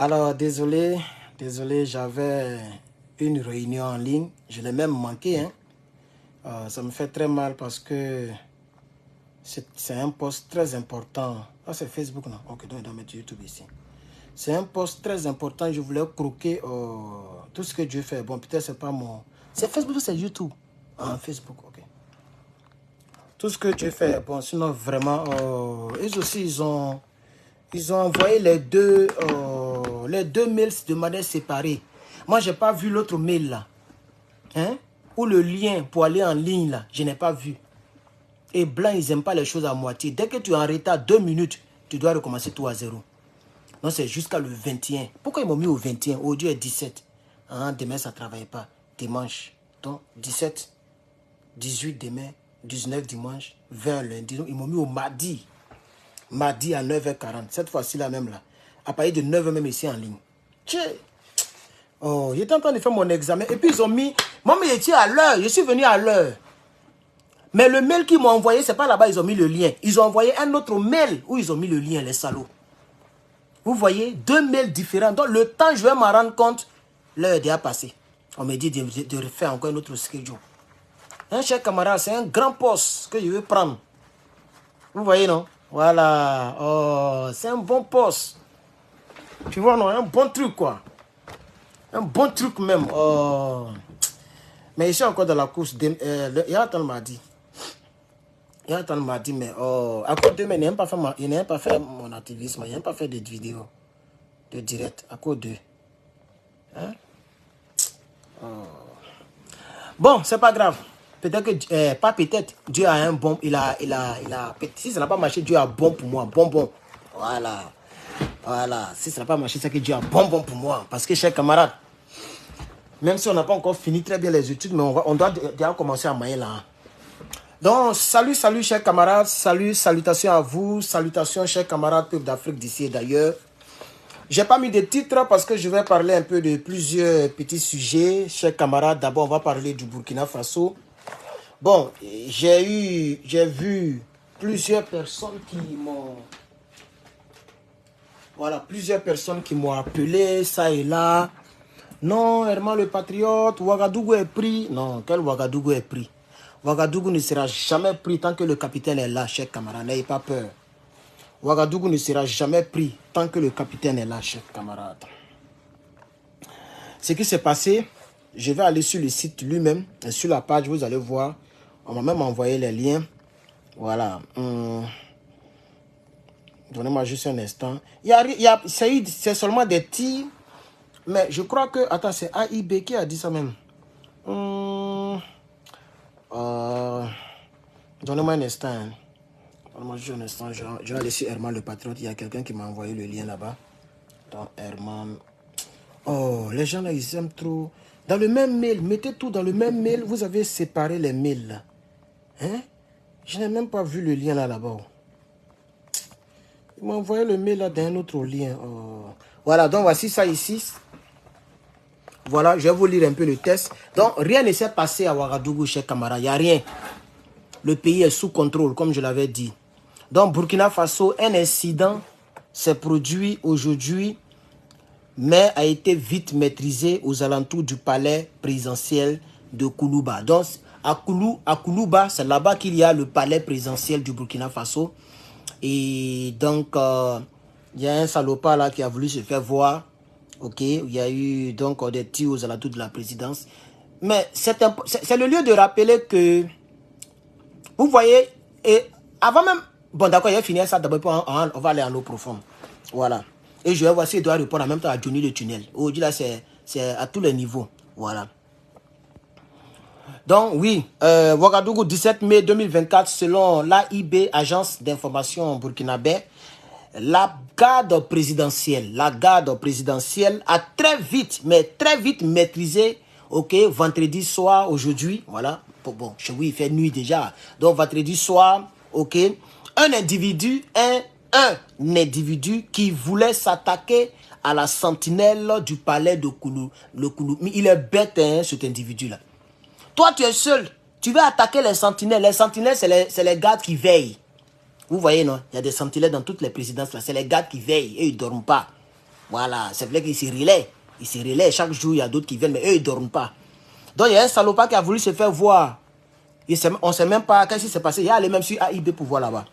Alors, désolé, j'avais une réunion en ligne. Je l'ai même manqué. Hein. Ça me fait très mal parce que c'est un post très important. Ah, c'est Facebook, non? Ok, donc il doit mettre YouTube ici. C'est un post très important. Je voulais croquer tout ce que Dieu fait. Bon, peut-être c'est pas mon... C'est Facebook ou c'est YouTube? Ah, Facebook, ok. Tout ce que Dieu fait. Bon, sinon, vraiment, ils aussi, ils ont envoyé les deux mails de manière séparée. Moi, je n'ai pas vu l'autre mail là. Hein? Ou le lien pour aller en ligne là. Je n'ai pas vu. Et blanc, ils n'aiment pas les choses à moitié. Dès que tu es en retard 2 minutes, tu dois recommencer tout à zéro. Donc, c'est jusqu'à le 21. Pourquoi ils m'ont mis au 21? Aujourd'hui est 17. Hein? Demain, ça ne travaille pas. Dimanche. Donc, 17, 18 demain, 19 dimanche, 20 lundi. Donc, ils m'ont mis au mardi. Mardi à 9h40. Cette fois-ci là même là. À partir de 9h même ici en ligne. Tchè. Oh, j'étais en train de faire mon examen. Et puis ils ont mis... Moi, mais j'étais à l'heure. Je suis venu à l'heure. Mais le mail qu'ils m'ont envoyé, c'est pas là-bas, ils ont mis le lien. Ils ont envoyé un autre mail où ils ont mis le lien, les salauds. Vous voyez, 2 mails différents. Donc le temps, je vais m'en rendre compte, l'heure est déjà passée. On me dit de refaire encore un autre schedule. Hein, cher camarade, c'est un grand poste que je veux prendre. Vous voyez, non? Voilà. Oh, c'est un bon poste. Tu vois, non? Un bon truc, quoi. Un bon truc même. Oh. Mais je suis encore dans la course. Yatan m'a dit. Yatan m'a dit, mais à cause de moi, il n'a pas fait mon activisme. Il n'a pas fait de vidéos, de direct. À cause de. Hein? Oh. Bon, c'est pas grave. Peut-être que, pas peut-être, Dieu a un bon, si ça n'a pas marché, Dieu a bon pour moi, bon. Voilà. Voilà. Si ça n'a pas marché, c'est que Dieu a bon pour moi. Parce que, chers camarades, même si on n'a pas encore fini très bien les études, mais on doit déjà commencer à mailler là. Donc, salut, chers camarades, salutations à vous, salutations, chers camarades, peuple d'Afrique d'ici et d'ailleurs. J'ai pas mis de titre parce que je vais parler un peu de plusieurs petits sujets. Chers camarades, d'abord, on va parler du Burkina Faso. Bon, j'ai vu plusieurs personnes qui m'ont... Voilà, plusieurs personnes qui m'ont appelé, ça et là. Non, Herman le patriote, Ouagadougou est pris. Non, quel Ouagadougou est pris? Ouagadougou ne sera jamais pris tant que le capitaine est là, chers camarades. N'ayez pas peur. Ouagadougou ne sera jamais pris tant que le capitaine est là, chers camarades. Ce qui s'est passé, je vais aller sur le site lui-même, sur la page, vous allez voir. On m'a même envoyé les liens. Voilà. Donnez-moi juste un instant. C'est seulement des tirs. Mais je crois que... Attends, c'est AIB qui a dit ça même. Donnez-moi un instant. Donnez-moi juste un instant. Je vais aller sur Herman le patriote. Il y a quelqu'un qui m'a envoyé le lien là-bas. Dans Herman. Oh, les gens là, ils aiment trop. Dans le même mail, mettez tout dans le même mail. Vous avez séparé les mails là. Hein? Je n'ai même pas vu le lien là-bas. Il m'a envoyé le mail là dans un autre lien. Oh. Voilà, donc voici ça ici. Voilà, je vais vous lire un peu le test. Donc, rien ne s'est passé à Ouagadougou, chers camarades. Il n'y a rien. Le pays est sous contrôle, comme je l'avais dit. Donc, Burkina Faso, un incident s'est produit aujourd'hui, mais a été vite maîtrisé aux alentours du palais présidentiel de Koulouba. Donc, à Koulouba, c'est là-bas qu'il y a le palais présidentiel du Burkina Faso. Et donc, il y a un salopard là qui a voulu se faire voir. Ok, il y a eu donc des tirs aux alentours de la présidence. Mais c'est le lieu de rappeler que, vous voyez, et avant même, bon d'accord, il a fini ça, d'abord on va aller en eau profonde. Voilà. Et je vais voir s'il doit répondre en même temps à Johnny le tunnel. Aujourd'hui là, c'est à tous les niveaux. Voilà. Donc oui, Ouagadougou, 17 mai 2024, selon l'AIB, Agence d'information burkinabé, la garde présidentielle a très vite maîtrisé, ok, vendredi soir, aujourd'hui, voilà, bon, chez vous il fait nuit déjà, donc vendredi soir, ok, un individu qui voulait s'attaquer à la sentinelle du palais de Koulou, mais il est bête, hein, cet individu-là. Toi, tu es seul, tu veux attaquer les sentinelles. Les sentinelles, c'est les gardes qui veillent. Vous voyez, non? Il y a des sentinelles dans toutes les présidences, là. C'est les gardes qui veillent et ils ne dorment pas. Voilà, c'est vrai qu'ils se relaient. Ils se relaient. Chaque jour, il y a d'autres qui viennent, mais eux, ils ne dorment pas. Donc, il y a un salopard qui a voulu se faire voir. On ne sait même pas qu'est-ce qui s'est passé. Il est allé même sur AIB pour voir là-bas.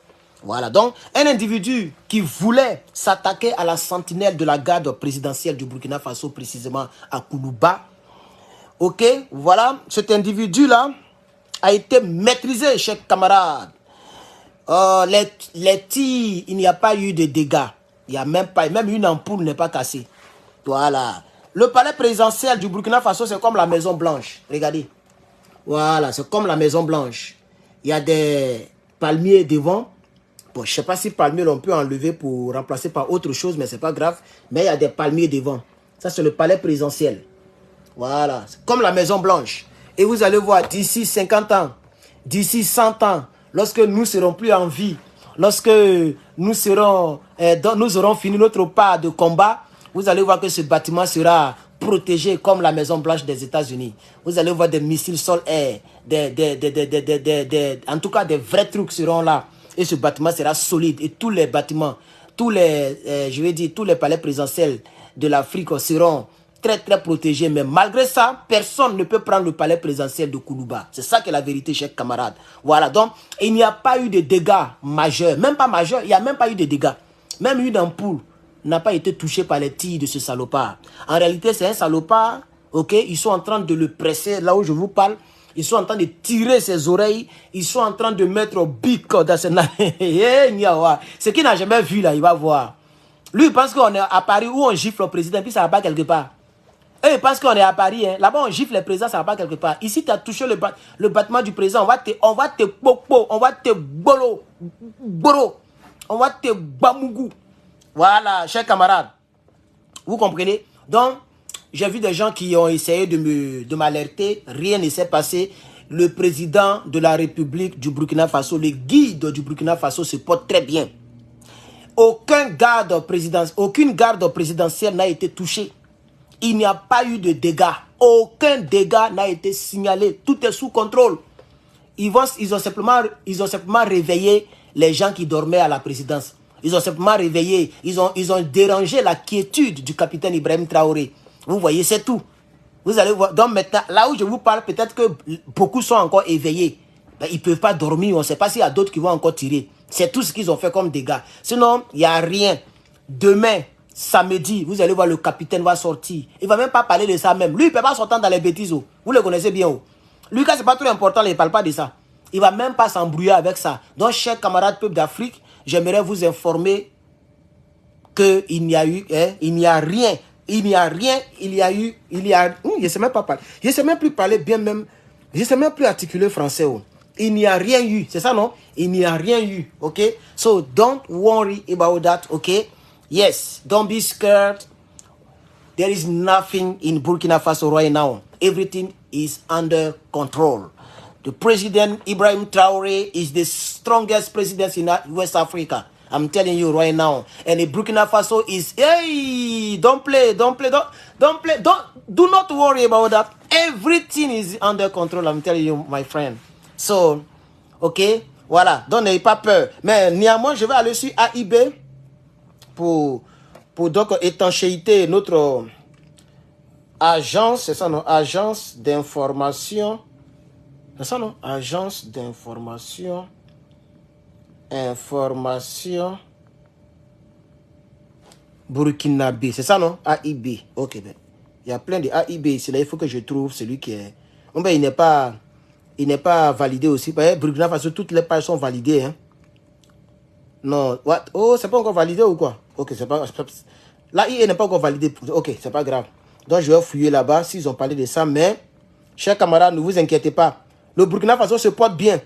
Voilà, donc, un individu qui voulait s'attaquer à la sentinelle de la garde présidentielle du Burkina Faso, précisément à Koulouba. Ok, voilà, cet individu-là a été maîtrisé, chers camarades. Les tirs, il n'y a pas eu de dégâts. Il n'y a même pas, même une ampoule n'est pas cassée. Voilà. Le palais présidentiel du Burkina Faso, c'est comme la Maison Blanche. Regardez. Voilà, c'est comme la Maison Blanche. Il y a des palmiers devant. Bon, je ne sais pas si palmiers on peut enlever pour remplacer par autre chose, mais ce n'est pas grave. Mais il y a des palmiers devant. Ça, c'est le palais présidentiel. Voilà, c'est comme la Maison Blanche. Et vous allez voir, d'ici 50 ans, d'ici 100 ans, lorsque nous ne serons plus en vie, lorsque nous aurons fini notre pas de combat, vous allez voir que ce bâtiment sera protégé comme la Maison Blanche des États-Unis. Vous allez voir des missiles sol-air, en tout cas des vrais trucs seront là. Et ce bâtiment sera solide. Et tous les bâtiments, tous les palais présidentiels de l'Afrique seront très protégés. Mais malgré ça, personne ne peut prendre le palais présidentiel de Koulouba. C'est ça qui est la vérité, chers camarades. Voilà, donc il n'y a pas eu de dégâts majeurs. Même pas majeurs, il n'y a même pas eu de dégâts. Même une ampoule n'a pas été touchée par les tirs de ce salopard. En réalité, c'est un salopard, ok? Ils sont en train de le presser, là où je vous parle. Ils sont en train de tirer ses oreilles. Ils sont en train de mettre au bic dans ses ce qu'il n'a jamais vu, là, il va voir. Lui, il pense qu'on est à Paris où on gifle le président, puis ça va pas quelque part. Et il pense qu'on est à Paris. Hein. Là-bas, on gifle les présidents, ça va pas quelque part. Ici, tu as touché le bâtiment du président. On va te popo, on va te bolo, on va te bamougou. Voilà, chers camarades. Vous comprenez? Donc, j'ai vu des gens qui ont essayé de m'alerter. Rien ne s'est passé. Le président de la République du Burkina Faso, le guide du Burkina Faso se porte très bien. Aucune garde présidentielle n'a été touchée. Il n'y a pas eu de dégâts. Aucun dégât n'a été signalé. Tout est sous contrôle. Ils ont simplement réveillé les gens qui dormaient à la présidence. Ils ont simplement réveillé. Ils ont dérangé la quiétude du capitaine Ibrahim Traoré. Vous voyez, c'est tout. Vous allez voir. Donc maintenant, là où je vous parle, peut-être que beaucoup sont encore éveillés. Ben, ils ne peuvent pas dormir. On ne sait pas s'il y a d'autres qui vont encore tirer. C'est tout ce qu'ils ont fait comme dégâts. Sinon, il n'y a rien. Demain, samedi, vous allez voir, le capitaine va sortir. Il ne va même pas parler de ça même. Lui, il ne peut pas sortir dans les bêtises. Oh. Vous le connaissez bien. Oh. Lui, quand ce n'est pas trop important, il ne parle pas de ça. Il ne va même pas s'embrouiller avec ça. Donc, chers camarades peuple d'Afrique, j'aimerais vous informer qu'il n'y a eu, il n'y a rien. Il n'y a rien, il y a eu, je ne sais même pas parler. Je ne sais même plus parler bien même. Je ne sais même plus articuler français. Oh. Il n'y a rien eu. C'est ça, non? Il n'y a rien eu. OK? So, don't worry about that. OK? Yes, don't be scared. There is nothing in Burkina Faso right now. Everything is under control. The president, Ibrahim Traoré, is the strongest president in West Africa. I'm telling you right now. And the Burkina Faso is, hey, do not worry about that. Everything is under control, I'm telling you, my friend. So, ok, voilà, donc n'ayez pas peur. Mais néanmoins, je vais aller sur AIB pour donc étanchéité notre agence, c'est ça non? Agence d'information. C'est ça non? Agence d'information. Information burkinabé. C'est ça non? AIB. Ok, ben. Il y a plein de AIB ici. Là, il faut que je trouve celui qui est. Bon, ben, il n'est pas validé aussi. Burkina Faso, toutes les pages sont validées. Hein? Non. What? Oh, c'est pas encore validé ou quoi? Ok, c'est pas. L'AIE n'est pas encore validé. Ok, c'est pas grave. Donc, je vais fouiller là-bas s'ils ont parlé de ça. Mais, chers camarades, ne vous inquiétez pas. Le Burkina Faso se porte bien.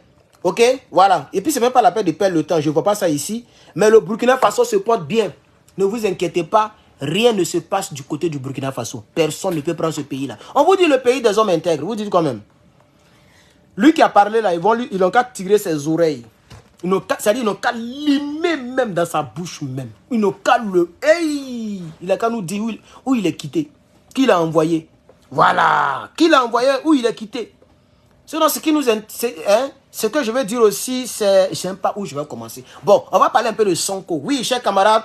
Ok? Voilà. Et puis, c'est même pas la peine de perdre le temps. Je ne vois pas ça ici. Mais le Burkina Faso se porte bien. Ne vous inquiétez pas. Rien ne se passe du côté du Burkina Faso. Personne ne peut prendre ce pays-là. On vous dit le pays des hommes intègres. Vous dites quand même. Lui qui a parlé là, ils n'ont qu'à tirer ses oreilles. C'est-à-dire, ils n'ont qu'à limer même dans sa bouche même. Ils n'ont qu'à le... Hey! Il a qu'à nous dire où il est quitté. Qui l'a envoyé. Voilà. Qui l'a envoyé, où il est quitté. Sinon, ce qui nous... Ce que je veux dire aussi, c'est... Je ne sais pas où je vais commencer. Bon, on va parler un peu de Sonko. Oui, chers camarades,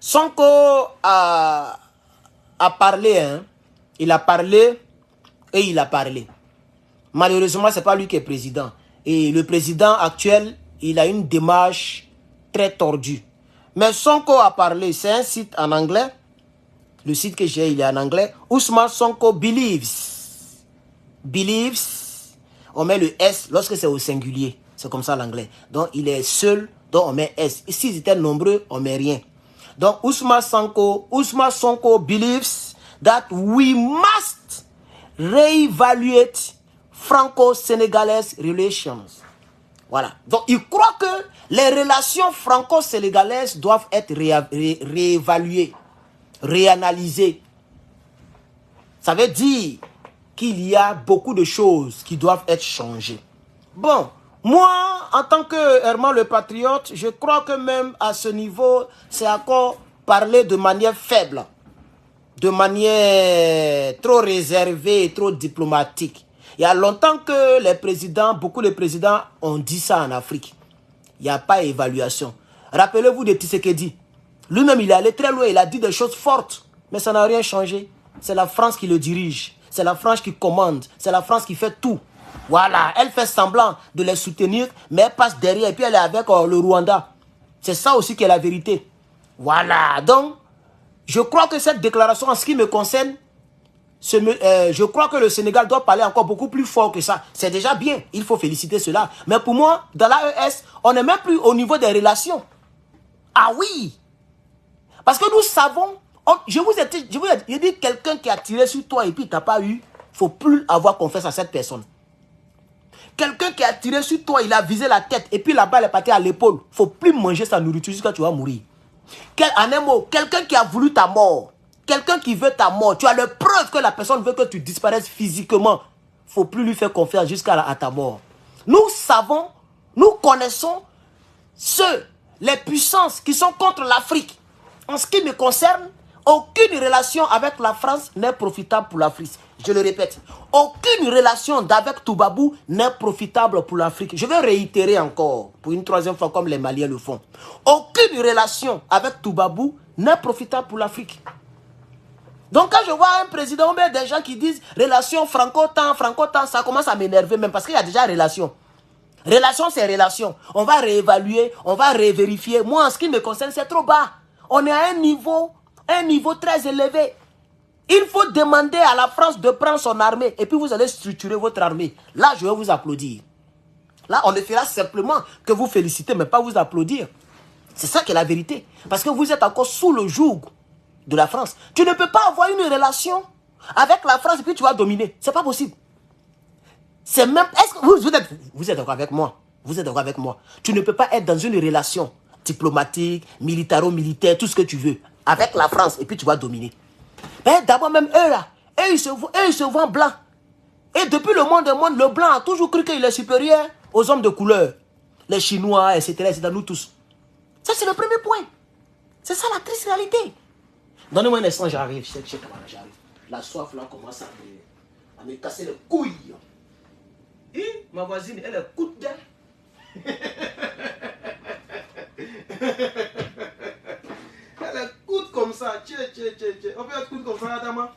Sonko a parlé, hein. Il a parlé et il a parlé. Malheureusement, ce n'est pas lui qui est président. Et le président actuel, il a une démarche très tordue. Mais Sonko a parlé, c'est un site en anglais. Le site que j'ai, il est en anglais. Ousmane Sonko believes. Believes. On met le S lorsque c'est au singulier. C'est comme ça l'anglais. Donc, il est seul, donc on met S. Et s'ils étaient nombreux, on met rien. Donc, Ousmane Sonko believes that we must reevaluate franco-sénégalaises relations. Voilà. Donc, il croit que les relations franco-sénégalaises doivent être réévaluées, réanalysées. Ça veut dire qu'il y a beaucoup de choses qui doivent être changées. Bon, moi, en tant que Herman le Patriote, je crois que même à ce niveau, c'est encore parler de manière faible, de manière trop réservée et trop diplomatique. Il y a longtemps que les présidents, beaucoup de présidents ont dit ça en Afrique. Il n'y a pas d'évaluation. Rappelez-vous de Tshisekedi. Lui-même, il est allé très loin, il a dit des choses fortes, mais ça n'a rien changé. C'est la France qui le dirige, c'est la France qui commande, c'est la France qui fait tout. Voilà, elle fait semblant de les soutenir, mais elle passe derrière et puis elle est avec le Rwanda. C'est ça aussi qui est la vérité. Voilà, donc, je crois que cette déclaration, en ce qui me concerne, je crois que le Sénégal doit parler encore beaucoup plus fort que ça. C'est déjà bien, il faut féliciter cela. Mais pour moi, dans l'AES, on n'est même plus au niveau des relations. Ah oui! Parce que nous savons, je vous ai dit, quelqu'un qui a tiré sur toi et puis tu n'as pas eu, il ne faut plus avoir confiance à cette personne. Quelqu'un qui a tiré sur toi, il a visé la tête et puis la balle est partie à l'épaule. Il ne faut plus manger sa nourriture jusqu'à tu vas mourir. En un mot, quelqu'un qui a voulu ta mort, quelqu'un qui veut ta mort, tu as la preuve que la personne veut que tu disparaisses physiquement. Il ne faut plus lui faire confiance jusqu'à ta mort. Nous savons, nous connaissons les puissances qui sont contre l'Afrique. En ce qui me concerne, aucune relation avec la France n'est profitable pour l'Afrique. Je le répète, aucune relation d'avec Toubabou n'est profitable pour l'Afrique. Je vais réitérer encore, pour une troisième fois, comme les Maliens le font. Aucune relation avec Toubabou n'est profitable pour l'Afrique. Donc quand je vois un président, mais des gens qui disent relation franco-tan, ça commence à m'énerver même parce qu'il y a déjà relation. Relation, c'est relation. On va réévaluer, on va révérifier. Moi, en ce qui me concerne, c'est trop bas. On est à un niveau très élevé. Il faut demander à la France de prendre son armée et puis vous allez structurer votre armée. Là, je vais vous applaudir. Là, on ne fera simplement que vous féliciter, mais pas vous applaudir. C'est ça qui est la vérité. Parce que vous êtes encore sous le joug de la France. Tu ne peux pas avoir une relation avec la France et puis tu vas dominer. C'est pas possible. C'est même... Est-ce que vous êtes d'accord avec moi? Vous êtes d'accord avec moi? Tu ne peux pas être dans une relation diplomatique, militaro-militaire, tout ce que tu veux, avec la France et puis tu vas dominer. Mais d'abord même eux là, ils se voient blancs. Et depuis le monde, le blanc a toujours cru qu'il est supérieur aux hommes de couleur. Les Chinois, etc., c'est dans nous tous. Ça c'est le premier point. C'est ça la triste réalité. Donnez-moi un instant, j'arrive. J'arrive. La soif là commence à me casser les couilles. Et ma voisine, elle est coup de dent. Elle est coûte comme ça. On peut être coûte comme ça, Adama.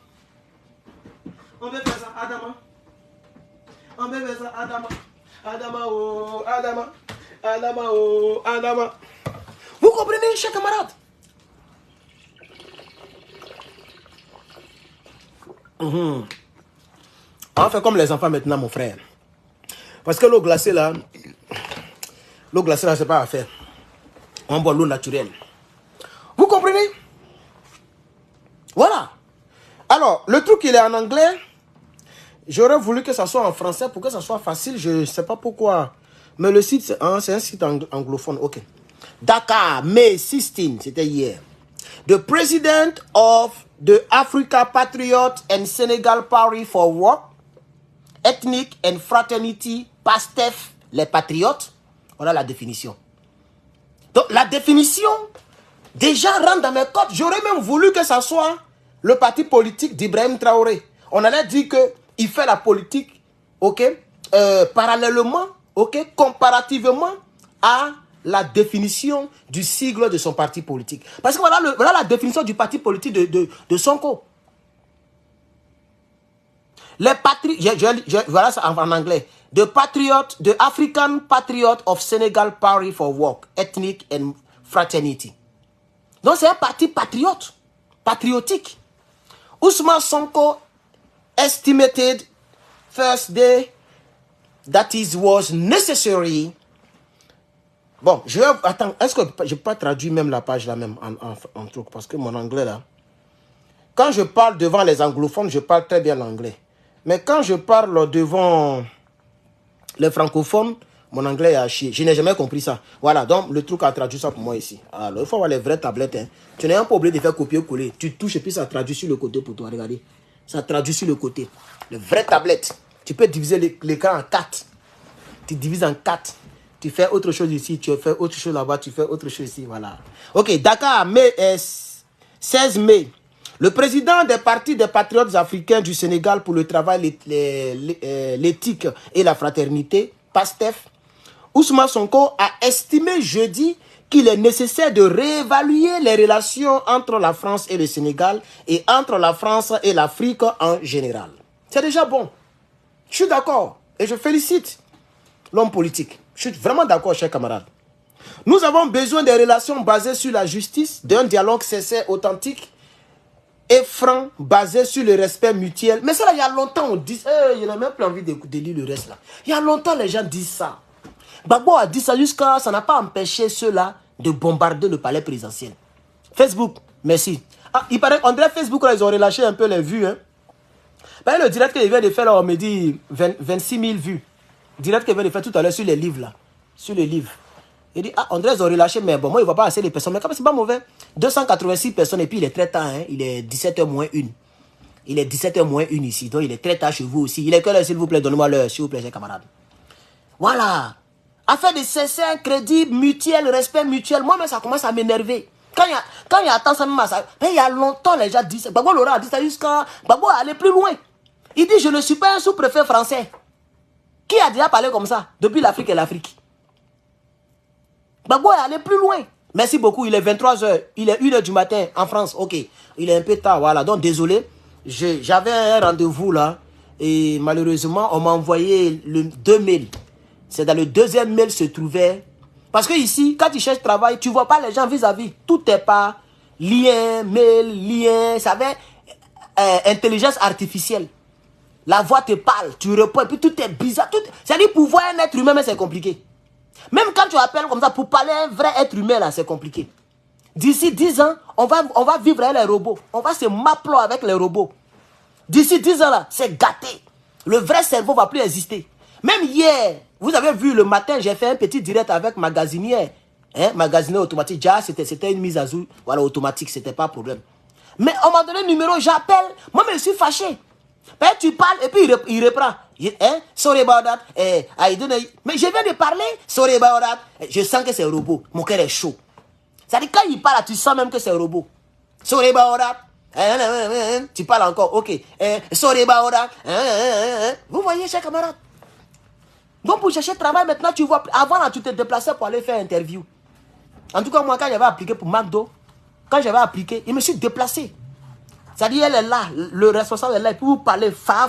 On peut faire ça, Adama. On peut faire ça, Adama. Adama, oh, Adama. Adama, oh, Adama. Vous comprenez, chers camarades? On fait comme les enfants maintenant, mon frère. Parce que l'eau glacée là, c'est pas à faire. On boit l'eau naturelle. Vous comprenez? Voilà. Alors, le truc, il est en anglais. J'aurais voulu que ça soit en français pour que ça soit facile. Je ne sais pas pourquoi. Mais le site, c'est un site anglophone. OK. Dakar, May 16, c'était hier. The president of the Africa Patriot and Senegal Party for Work, Ethnic and Fraternity, PASTEF, les patriotes. Voilà la définition. Donc, la définition, déjà rentre dans mes codes. J'aurais même voulu que ça soit le parti politique d'Ibrahim Traoré. On allait dire qu'il fait la politique, ok, parallèlement, ok, comparativement à la définition du sigle de son parti politique. Parce que voilà la définition du parti politique de Sonko. Les patriotes, voilà ça en anglais. The African Patriot of Senegal Party for Work, Ethnic and Fraternity. Donc c'est un parti patriotique. Ousmane Sonko estimated first day that it was necessary. Bon, attends, est-ce que je peux pas traduire même la page là même en truc, parce que mon anglais là, quand je parle devant les anglophones, je parle très bien l'anglais. Mais quand je parle devant les francophones, mon anglais est à chier. Je n'ai jamais compris ça. Voilà, donc le truc a traduit ça pour moi ici. Alors, il faut avoir les vraies tablettes. Hein. Tu n'es pas obligé de faire copier-coller. Tu touches et puis ça traduit sur le côté pour toi. Regardez. Ça traduit sur le côté. Les vraies tablettes. Tu peux diviser l'écran en 4. Tu divises en 4. Tu fais autre chose ici. Tu fais autre chose là-bas. Tu fais autre chose ici. Voilà. Ok, Dakar, 16 mai. Le président des partis des patriotes africains du Sénégal pour le travail, l'éthique et la fraternité, PASTEF, Ousmane Sonko a estimé jeudi qu'il est nécessaire de réévaluer les relations entre la France et le Sénégal et entre la France et l'Afrique en général. C'est déjà bon. Je suis d'accord et je félicite l'homme politique. Je suis vraiment d'accord, chers camarades. Nous avons besoin de relations basées sur la justice, d'un dialogue sincère, authentique et franc, basé sur le respect mutuel. Mais ça, là, il y a longtemps, on dit... je n'ai même plus envie de lire le reste, là. Il y a longtemps, les gens disent ça. Gbagbo a dit ça jusqu'à... Ça n'a pas empêché ceux-là de bombarder le palais présidentiel. Facebook, merci. Ah, il paraît qu'André Facebook, là, ils ont relâché un peu les vues. Hein. Ben, le direct qu'il vient de faire, là, on me dit 26 000 vues. Direct qu'il vient de faire tout à l'heure sur les livres, là. Sur les livres. Il dit, ah, André, ils ont relâché, mais bon, moi, il ne voit pas assez les personnes. Mais quand même, c'est pas mauvais. 286 personnes, et puis il est très tard, hein. Il est 17h moins 1. Il est 17h moins 1 ici, donc il est très tard chez vous aussi. Il est quelle heure, s'il vous plaît, donnez-moi l'heure, s'il vous plaît, chers camarades. Voilà. Affaire de sincère, crédit, mutuel, respect mutuel. Moi-même, ça commence à m'énerver. Quand il y a tant, ça me masse. Mais il y a longtemps, les gens disent ça. Gbagbo Laurent a dit ça jusqu'à... Gbagbo est allé plus loin. Il dit, je ne suis pas un sous-préfet français. Qui a déjà parlé comme ça depuis l'Afrique et l'Afrique? Gbagbo est allé plus loin. Merci beaucoup, il est 23h. Il est 1h du matin en France. Ok, il est un peu tard, voilà. Donc, désolé. J'avais un rendez-vous là. Et malheureusement, on m'a envoyé 2 mails. C'est dans le deuxième mail se trouvait... Parce que ici, quand tu cherches travail, tu ne vois pas les gens vis-à-vis. Tout est pas lien, mail, lien. Ça va intelligence artificielle. La voix te parle, tu réponds, et puis tout est bizarre. C'est-à-dire, pour voir un être humain, mais c'est compliqué. Même quand tu appelles comme ça, pour parler à un vrai être humain, là, c'est compliqué. D'ici 10 ans, on va vivre avec les robots. On va se maplo avec les robots. D'ici 10 ans, là, c'est gâté. Le vrai cerveau ne va plus exister. Même hier, vous avez vu le matin, j'ai fait un petit direct avec Magasinière. Hein, Magasinière automatique. Déjà, c'était une mise à jour. Voilà, automatique, c'était pas problème. Mais on m'a donné le numéro, j'appelle. Moi, je suis fâché. Ben, tu parles et puis il reprend. Hein? Sorry about that. Mais je viens de parler. Sorry about that. Je sens que c'est un robot. Mon cœur est chaud. C'est-à-dire, quand il parle, tu sens même que c'est un robot. Sorry about that. Tu parles encore. Ok. Sorry about that. Vous voyez, chers camarades. Donc, pour chercher travail, maintenant, tu vois. Avant, là, tu te déplaçais pour aller faire interview. En tout cas, moi, quand j'avais appliqué pour McDo, quand j'avais appliqué, je me suis déplacé. C'est-à-dire, elle est là, le responsable est là, et puis vous parlez fa.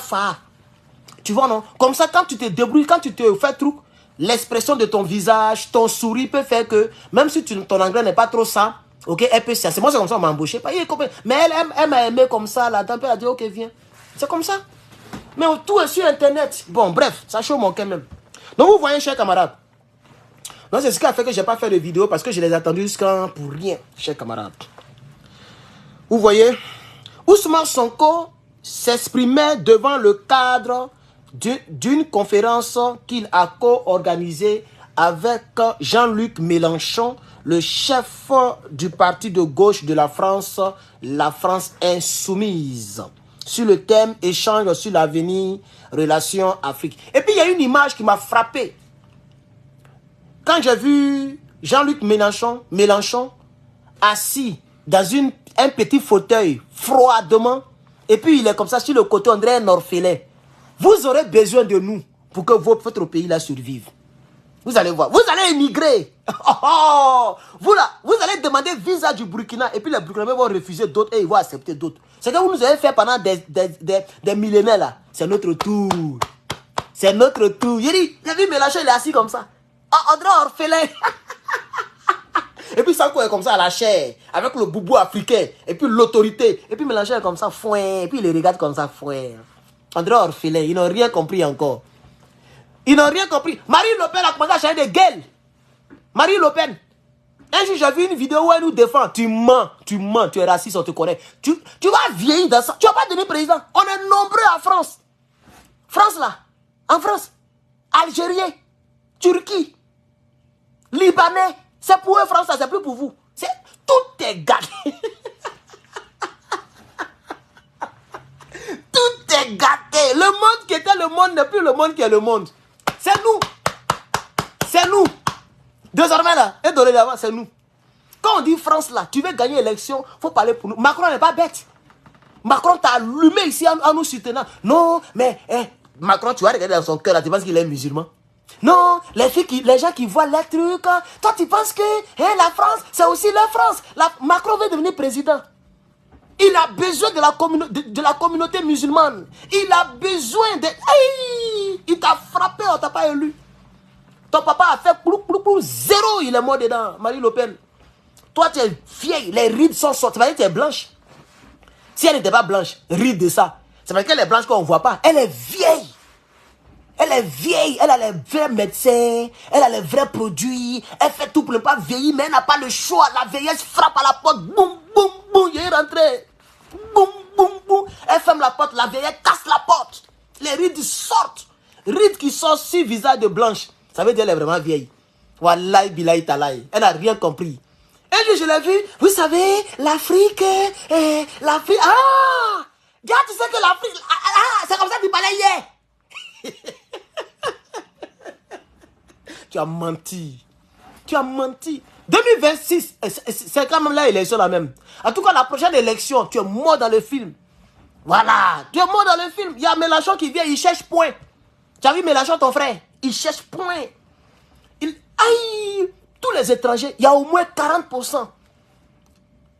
Tu vois, non? Comme ça, quand tu te débrouilles, quand tu te fais truc, l'expression de ton visage, ton sourire peut faire que, même si ton anglais n'est pas trop ça, ok, elle peut, c'est moi, c'est comme ça, on m'a embauché. Mais elle m'a aimé comme ça, la dame, elle a dit, ok, viens. C'est comme ça. Mais tout est sur Internet. Bon, bref, ça chauffe mon cœur même. Donc, vous voyez, chers camarades. Donc, c'est ce qui a fait que je n'ai pas fait de vidéo, parce que je les ai attendus jusqu'à pour rien, chers camarades. Vous voyez? Ousmane Sonko s'exprimait devant le cadre d'une conférence qu'il a co-organisée avec Jean-Luc Mélenchon, le chef du parti de gauche de la France Insoumise, sur le thème échange sur l'avenir, relations Afrique. Et puis il y a une image qui m'a frappé. Quand j'ai vu Jean-Luc Mélenchon assis dans un petit fauteuil froidement, et puis il est comme ça sur le côté, André un orphelin. Vous aurez besoin de nous pour que votre pays là survive. Vous allez voir. Vous allez émigrer. Vous là, vous allez demander visa du Burkina et puis les Burkinabés vont refuser d'autres et ils vont accepter d'autres. C'est que vous nous avez fait pendant des millénaires là. C'est notre tour. C'est notre tour. Il dit, j'ai vu Mélenchon, il est assis comme ça. André orphelin. Et puis Sanko est comme ça à la chair, avec le boubou africain, et puis l'autorité. Et puis Mélenchon est comme ça, foin. Et puis il les regarde comme ça, foin. André orphelin, ils n'ont rien compris encore. Ils n'ont rien compris. Marine Le Pen a commencé à changer de gueule. Marine Le Pen. Un jour, j'ai vu une vidéo où elle nous défend. Tu mens, tu es raciste, on te connaît. Tu vas vieillir dans ça. Tu vas pas devenir président. On est nombreux en France. France là. En France. Algérien. Turquie. Libanais. C'est pour eux, France, c'est plus pour vous. Tout est gâté. Tout est gâté. Le monde qui était le monde n'est plus le monde qui est le monde. C'est nous. C'est nous. Désormais là, et dorénavant, c'est nous. Quand on dit France là, tu veux gagner l'élection, il faut parler pour nous. Macron n'est pas bête. Macron t'a allumé ici en nous soutenant. Non, mais Macron, tu vas regarder dans son cœur là, tu penses qu'il est musulman. Non, les gens qui voient les trucs, toi tu penses que la France, c'est aussi la France. Macron veut devenir président. Il a besoin de la communauté musulmane. Il a besoin de... il t'a frappé, on t'a pas élu. Ton papa a fait zéro, il est mort dedans, Marine Le Pen. Toi tu es vieille, les rides sont sorties, tu es blanche. Si elle n'était pas blanche, ride de ça. C'est parce qu'elle est blanche qu'on ne voit pas. Elle est vieille. Elle est vieille, elle a les vrais médecins, elle a les vrais produits, elle fait tout pour ne pas vieillir, mais elle n'a pas le choix. La vieillesse frappe à la porte, boum, boum, boum, il est rentré. Boum, boum, boum. Elle ferme la porte, la vieillesse casse la porte. Les rides sortent. Rides qui sortent sur visage de blanche. Ça veut dire qu'elle est vraiment vieille. Wallahi billahi talahi. Elle n'a rien compris. Et je l'ai vu, vous savez, l'Afrique, l'Afrique, gars, tu sais que l'Afrique, c'est comme ça qu'il parlait hier. Tu as menti. Tu as menti. 2026, c'est quand même là l'élection la même. En tout cas, la prochaine élection, tu es mort dans le film. Voilà, tu es mort dans le film. Il y a Mélenchon qui vient, il cherche point. Tu as vu Mélenchon, ton frère? Il cherche point. Tous les étrangers, il y a au moins 40%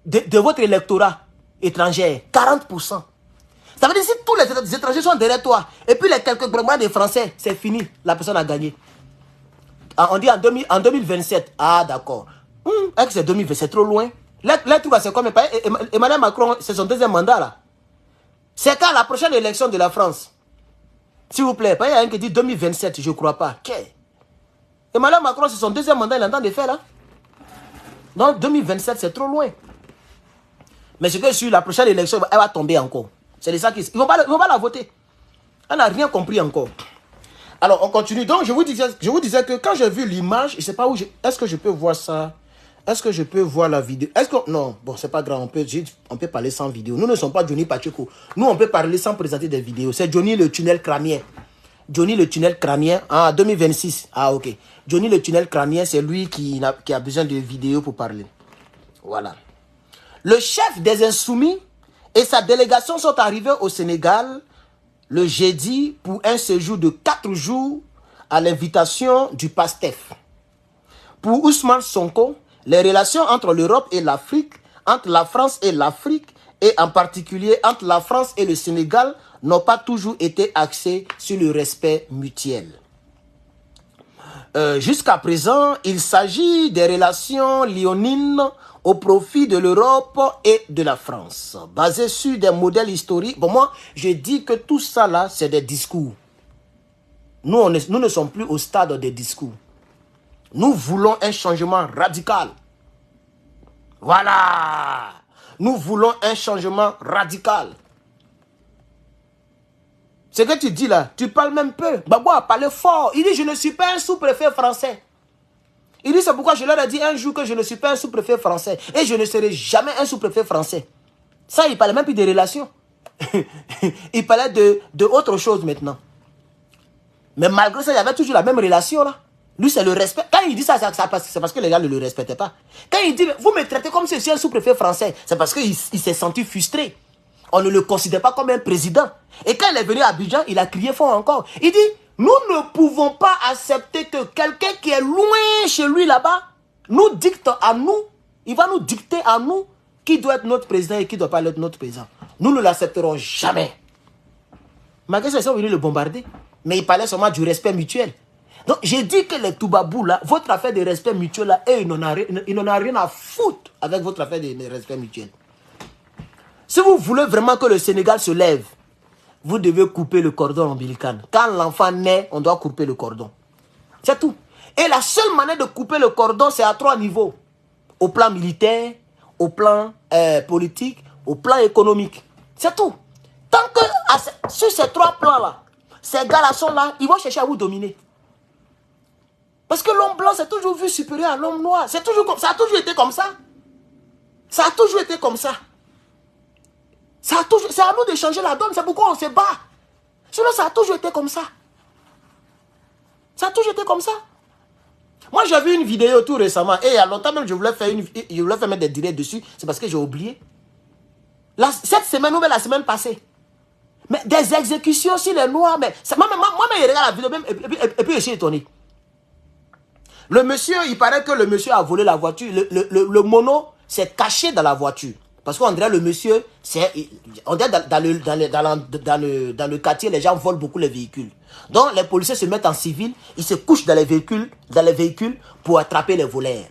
de votre électorat étranger. 40%. Ça veut dire que si tous les étrangers sont derrière toi, et puis les quelques gouvernements des Français, c'est fini. La personne a gagné. On dit en 2027. Ah, d'accord. Est-ce que c'est 2027? C'est trop loin. Les trucs, c'est comme Emmanuel Macron, c'est son deuxième mandat là. C'est quand la prochaine élection de la France? S'il vous plaît, il y a un qui dit 2027, je ne crois pas. Emmanuel Macron, c'est son deuxième mandat, il entend de faire là. Donc 2027, c'est trop loin. Mais c'est que sur la prochaine élection, elle va tomber encore. C'est ça qui... Ils ne vont pas la voter. Elle n'a rien compris encore. Alors, on continue. Donc, je vous disais que quand j'ai vu l'image, je ne sais pas où... Est-ce que je peux voir ça? Est-ce que je peux voir la vidéo? Est-ce que... Non, bon, c'est pas grave. On peut parler sans vidéo. Nous ne sommes pas Johnny Pacheco. Nous, on peut parler sans présenter des vidéos. C'est Johnny le tunnel crânien. Johnny le tunnel crânien. Ah, 2026. Ah, ok. Johnny le tunnel crânien, c'est lui qui a besoin de vidéos pour parler. Voilà. Le chef des Insoumis et sa délégation sont arrivés au Sénégal le jeudi pour un séjour de 4 jours à l'invitation du PASTEF. Pour Ousmane Sonko, les relations entre l'Europe et l'Afrique, entre la France et l'Afrique, et en particulier entre la France et le Sénégal, n'ont pas toujours été axées sur le respect mutuel. Jusqu'à présent, il s'agit des relations léonines au profit de l'Europe et de la France, basées sur des modèles historiques. Bon, moi, je dis que tout ça là, c'est des discours. Nous ne sommes plus au stade des discours. Nous voulons un changement radical. Voilà. Nous voulons un changement radical. Ce que tu dis là, tu parles même peu. Babou a parlé fort. Il dit, je ne suis pas un sous-préfet français. Il dit, c'est pourquoi je leur ai dit un jour que je ne suis pas un sous-préfet français. Et je ne serai jamais un sous-préfet français. Ça, il parlait même plus de relations. Il parlait de autre chose maintenant. Mais malgré ça, il y avait toujours la même relation là. Lui, c'est le respect. Quand il dit ça, c'est parce que les gars ne le respectaient pas. Quand il dit, vous me traitez comme si je suis un sous-préfet français, c'est parce qu'il s'est senti frustré. On ne le considère pas comme un président. Et quand il est venu à Abidjan, il a crié fort encore. Il dit, Nous ne pouvons pas accepter que quelqu'un qui est loin chez lui là-bas nous dicte à nous, il va nous dicter à nous qui doit être notre président et qui ne doit pas être notre président. Nous ne l'accepterons jamais. Malgré ça, ils sont venus le bombarder. Mais il parlait seulement du respect mutuel. Donc, j'ai dit que les Toubabous, là, votre affaire de respect mutuel, là, eux, ils n'en ont rien à foutre avec votre affaire de respect mutuel. Si vous voulez vraiment que le Sénégal se lève, vous devez couper le cordon ombilical. Quand l'enfant naît, on doit couper le cordon. C'est tout. Et la seule manière de couper le cordon, c'est à 3 niveaux. Au plan militaire, au plan politique, au plan économique. C'est tout. Tant que sur ces 3 plans-là, ces gars-là sont là, ils vont chercher à vous dominer. Parce que l'homme blanc s'est toujours vu supérieur à l'homme noir. C'est toujours comme ça. Ça a toujours été comme ça. Ça a toujours été comme ça. C'est à nous de changer la donne. C'est pourquoi on se bat. Sinon, ça a toujours été comme ça. Ça a toujours été comme ça. Moi, j'ai vu une vidéo tout récemment. Et il y a longtemps même, je voulais faire mettre des directs dessus. C'est parce que j'ai oublié. Cette semaine ou même la semaine passée. Mais des exécutions sur les noirs. Mais moi, je regarde la vidéo même. Et puis, je suis étonné. Le monsieur, il paraît que le monsieur a volé la voiture. Le mono s'est caché dans la voiture. Parce qu'on dirait le monsieur, on dirait dans le quartier, les gens volent beaucoup les véhicules. Donc les policiers se mettent en civil, ils se couchent dans les véhicules pour attraper les voleurs.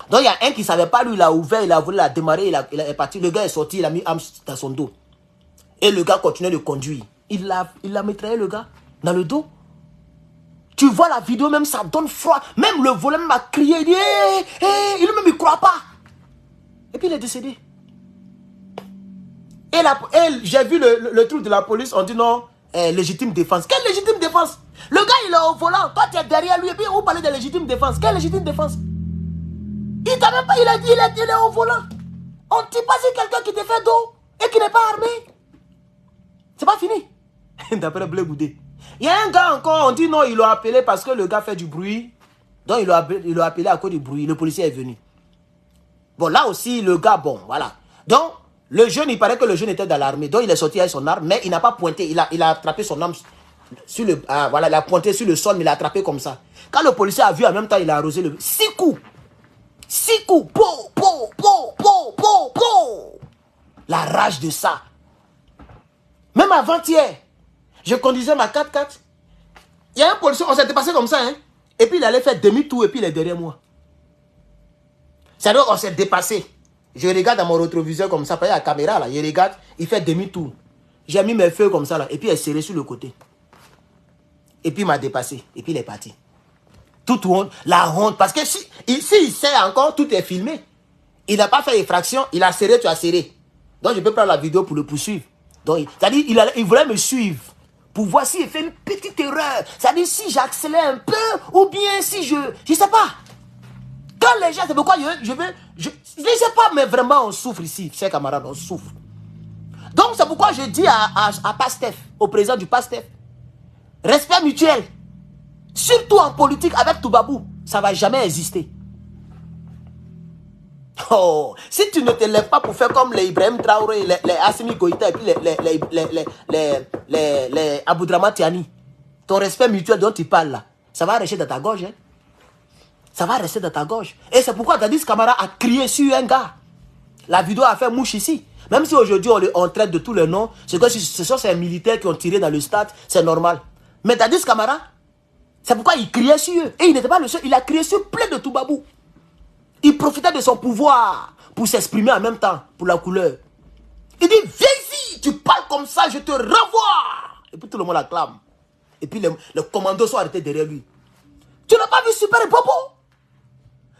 Donc il y a un qui ne savait pas, lui il a ouvert, il a volé, il a démarré, il est parti. Le gars est sorti, il a mis arme dans son dos. Et le gars continuait de conduire. Il a mitraillé le gars dans le dos. Tu vois la vidéo, même ça donne froid. Même le voleur m'a crié, il dit, il ne me croit pas. Et puis il est décédé. Et j'ai vu le truc de la police, on dit non, légitime défense. Quelle légitime défense? Le gars il est au volant, toi tu es derrière lui, et puis vous parlez de légitime défense. Quelle légitime défense? Il t'a même pas, il a dit, il est au volant. On ne tire pas sur quelqu'un qui te fait dos et qui n'est pas armé. C'est pas fini. D'après Blé Goudé. Il y a un gars encore, on dit non, il l'a appelé parce que le gars fait du bruit. Donc il l'a appelé à cause du bruit. Le policier est venu. Bon, là aussi, le gars, bon, voilà. Donc, le jeune, il paraît que le jeune était dans l'armée. Donc, il est sorti avec son arme, mais il n'a pas pointé. Il a attrapé son arme sur le... voilà, il a pointé sur le sol, mais il a attrapé comme ça. Quand le policier a vu, en même temps, il a arrosé le... 6 coups. 6 coups. Po, po, po, po, po, po. La rage de ça. Même avant-hier, je conduisais ma 4x4. Il y a un policier, on s'est dépassé comme ça, hein. Et puis, il allait faire demi-tour, et puis il est derrière moi. C'est-à-dire qu'on s'est dépassé. Je regarde dans mon rétroviseur comme ça, par la caméra là, je regarde, il fait demi-tour. J'ai mis mes feux comme ça là, et puis il est serré sur le côté. Et puis il m'a dépassé, et puis il est parti. Toute honte, la honte, parce que si il sait encore, tout est filmé. Il n'a pas fait effraction, il a serré, tu as serré. Donc je peux prendre la vidéo pour le poursuivre. Donc, c'est-à-dire, il voulait me suivre, pour voir s'il fait une petite erreur. C'est-à-dire, si j'accélère un peu, ou bien si je sais pas. Quand les gens, c'est pourquoi je sais pas, mais vraiment on souffre ici, chers camarades, on souffre. Donc c'est pourquoi je dis à Pastef, au président du Pastef, respect mutuel, surtout en politique avec Toubabou, ça va jamais exister. Oh, si tu ne te lèves pas pour faire comme les Ibrahim Traoré, les Assimi Goïta et puis les Aboudrama Tiani, ton respect mutuel dont tu parles là, ça va rester dans ta gorge, hein. Ça va rester dans ta gorge. Et c'est pourquoi Dadis Camara a crié sur un gars. La vidéo a fait mouche ici. Même si aujourd'hui on traite de tous les noms, c'est que ce sont ces militaires qui ont tiré dans le stade, c'est normal. Mais Dadis Camara, c'est pourquoi il criait sur eux. Et il n'était pas le seul, il a crié sur plein de Toubabou. Il profitait de son pouvoir pour s'exprimer en même temps, pour la couleur. Il dit, viens ici, tu parles comme ça, je te renvoie. Et puis tout le monde acclame. Et puis les commandos sont arrêtés derrière lui. Tu n'as pas vu Super Bobo?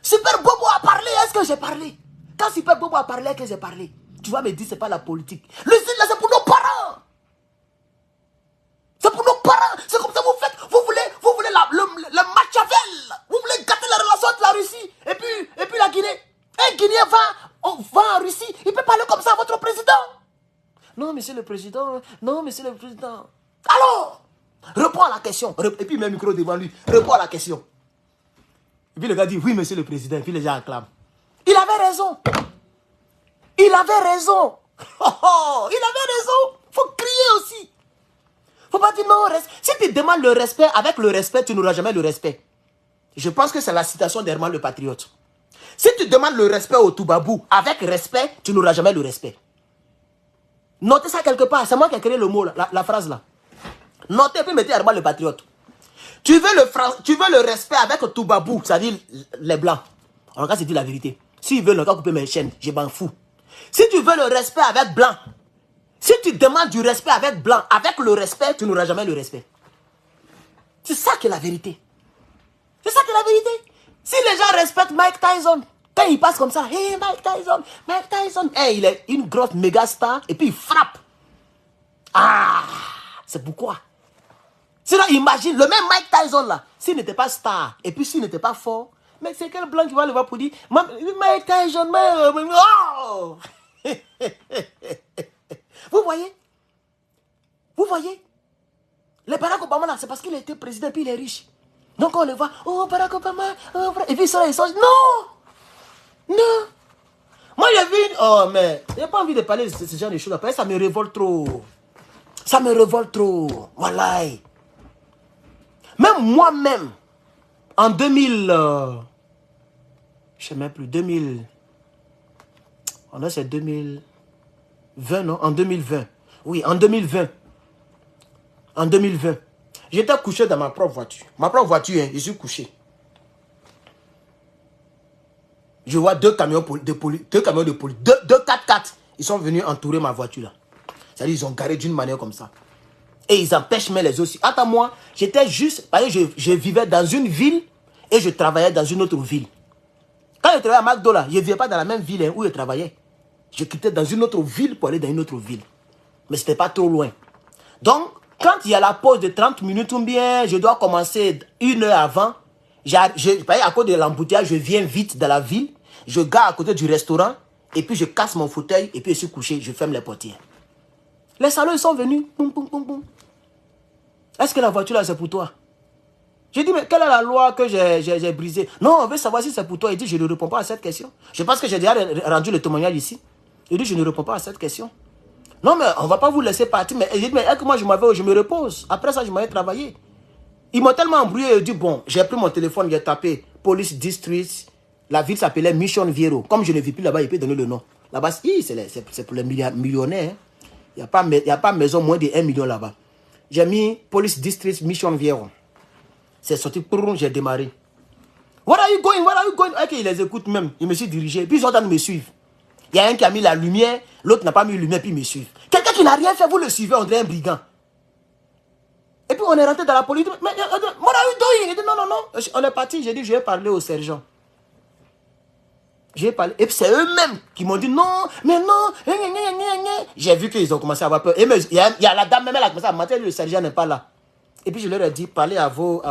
Super Bobo a parlé, est-ce que j'ai parlé? Quand Super Bobo a parlé, est-ce que j'ai parlé? Tu vas me dire, c'est pas la politique. Le site là, c'est pour nos parents. C'est pour nos parents. C'est comme ça que vous faites. Vous voulez le Machiavel. Vous voulez gâter la relation entre la Russie et puis la Guinée. Un Guinéen va en Russie. Il peut parler comme ça à votre président. Non, monsieur le président. Non, monsieur le président. Alors, réponds à la question. Et puis, il met le micro devant lui. Réponds à la question. Et puis le gars dit, oui, monsieur le président. Et puis les gens acclament. Il avait raison. Il avait raison. Oh, il avait raison. Il faut crier aussi. Il Faut pas dire non. Si tu demandes le respect, avec le respect, tu n'auras jamais le respect. Je pense que c'est la citation d'Herman le Patriote. Si tu demandes le respect au Toubabou, avec respect, tu n'auras jamais le respect. Notez ça quelque part. C'est moi qui ai créé le mot, la phrase là. Notez, puis mettez Herman le Patriote. Tu veux le respect avec Toubabou, c'est-à-dire les blancs. En cas, c'est dit la vérité. S'ils veulent encore couper mes chaînes, je m'en fous. Si tu veux le respect avec blanc, si tu demandes du respect avec blanc, avec le respect, tu n'auras jamais le respect. C'est ça qui est la vérité. C'est ça qui est la vérité. Si les gens respectent Mike Tyson, quand il passe comme ça, hey Mike Tyson, hey, il est une grosse méga star, et puis il frappe. Ah, c'est pourquoi. Sinon, imagine, le même Mike Tyson là, s'il n'était pas star, et puis s'il n'était pas fort, mais c'est quel blanc qui va le voir pour dire, Mike Tyson, oh! Vous voyez? Vous voyez? Le Barack Obama là, c'est parce qu'il était président, puis il est riche. Donc on le voit, oh Barack Obama, oh, et puis ça, ils sont, non! Non! Moi j'ai vu, oh mais, j'ai pas envie de parler de ce genre de choses après, ça me révolte trop. Ça me révolte trop, voilà. Même moi-même, en 2000, je sais même plus, 2000, on a c'est 2020, non? En 2020, oui, en 2020, j'étais couché dans ma propre voiture. Ma propre voiture, hein, je suis couché. Je vois deux camions de police, deux 4x4. Ils sont venus entourer ma voiture là. C'est-à-dire ils ont garé d'une manière comme ça. Et ils empêchent même les autres. Attends, moi, j'étais juste, parce que je vivais dans une ville et je travaillais dans une autre ville. Quand je travaillais à McDo là, je ne vivais pas dans la même ville hein, où je travaillais. Je quittais dans une autre ville pour aller dans une autre ville. Mais ce n'était pas trop loin. Donc, quand il y a la pause de 30 minutes ou bien, je dois commencer 1 heure avant. À cause de l'embouteillage, je viens vite dans la ville. Je gare à côté du restaurant. Et puis je casse mon fauteuil. Et puis je suis couché. Je ferme les portières. Les salauds, ils sont venus. Boum, boum, boum, boum. Est-ce que la voiture là, c'est pour toi? J'ai dit, mais quelle est la loi que j'ai brisée? Non, on veut savoir si c'est pour toi. Il dit, je ne réponds pas à cette question. Je pense que j'ai déjà rendu le témoignage ici. Il dit, je ne réponds pas à cette question. Non, mais on ne va pas vous laisser partir. Mais il dit, mais est-ce que moi, je me repose? Après ça, je m'avais travaillé. Ils m'ont tellement embrouillé. Il dit, bon, j'ai pris mon téléphone, j'ai tapé Police District. La ville s'appelait Mission Vieiro. Comme je ne vis plus là-bas, il peut donner le nom. Là-bas, c'est pour les millionnaires. Hein. Il n'y a pas maison moins de 1 million là-bas. J'ai mis Police District Mission Vieiro. C'est sorti, j'ai démarré. Where are you going? Where are you going? Ok, ils les écoutent même. Ils me suis dirigé. Puis ils sont en train de me suivre. Il y a un qui a mis la lumière, l'autre n'a pas mis la lumière, puis ils me suivent. Quelqu'un qui n'a rien fait, vous le suivez, on dirait un brigand. Et puis on est rentré dans la police. Mais what are you doing? Il dit non, non, non. On est parti, j'ai dit, je vais parler au sergent. J'ai parlé. Et puis c'est eux-mêmes qui m'ont dit non, mais non. J'ai vu qu'ils ont commencé à avoir peur. Et il y a la dame même, elle a commencé à mentir, le sergent n'est pas là. Et puis je leur ai dit, parlez à vos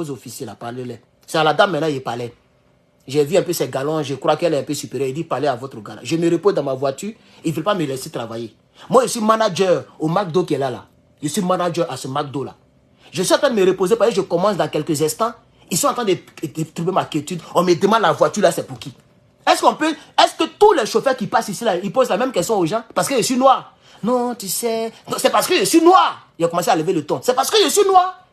officiers là, parlez-les. C'est à la dame maintenant, il parlait. J'ai vu un peu ses galons, je crois qu'elle est un peu supérieure. Il dit, parlez à votre gars. Je me repose dans ma voiture, il ne veut pas me laisser travailler. Moi, je suis manager au McDo qui est là. Je suis manager à ce McDo là. Je suis en train de me reposer parce que je commence dans quelques instants. Ils sont en train de trouver ma quiétude. On me demande la voiture là, c'est pour qui? Est-ce que tous les chauffeurs qui passent ici là, ils posent la même question aux gens? Parce que je suis noir. Non, tu sais, c'est parce que je suis noir. Il a commencé à lever le ton. C'est parce que je suis noir.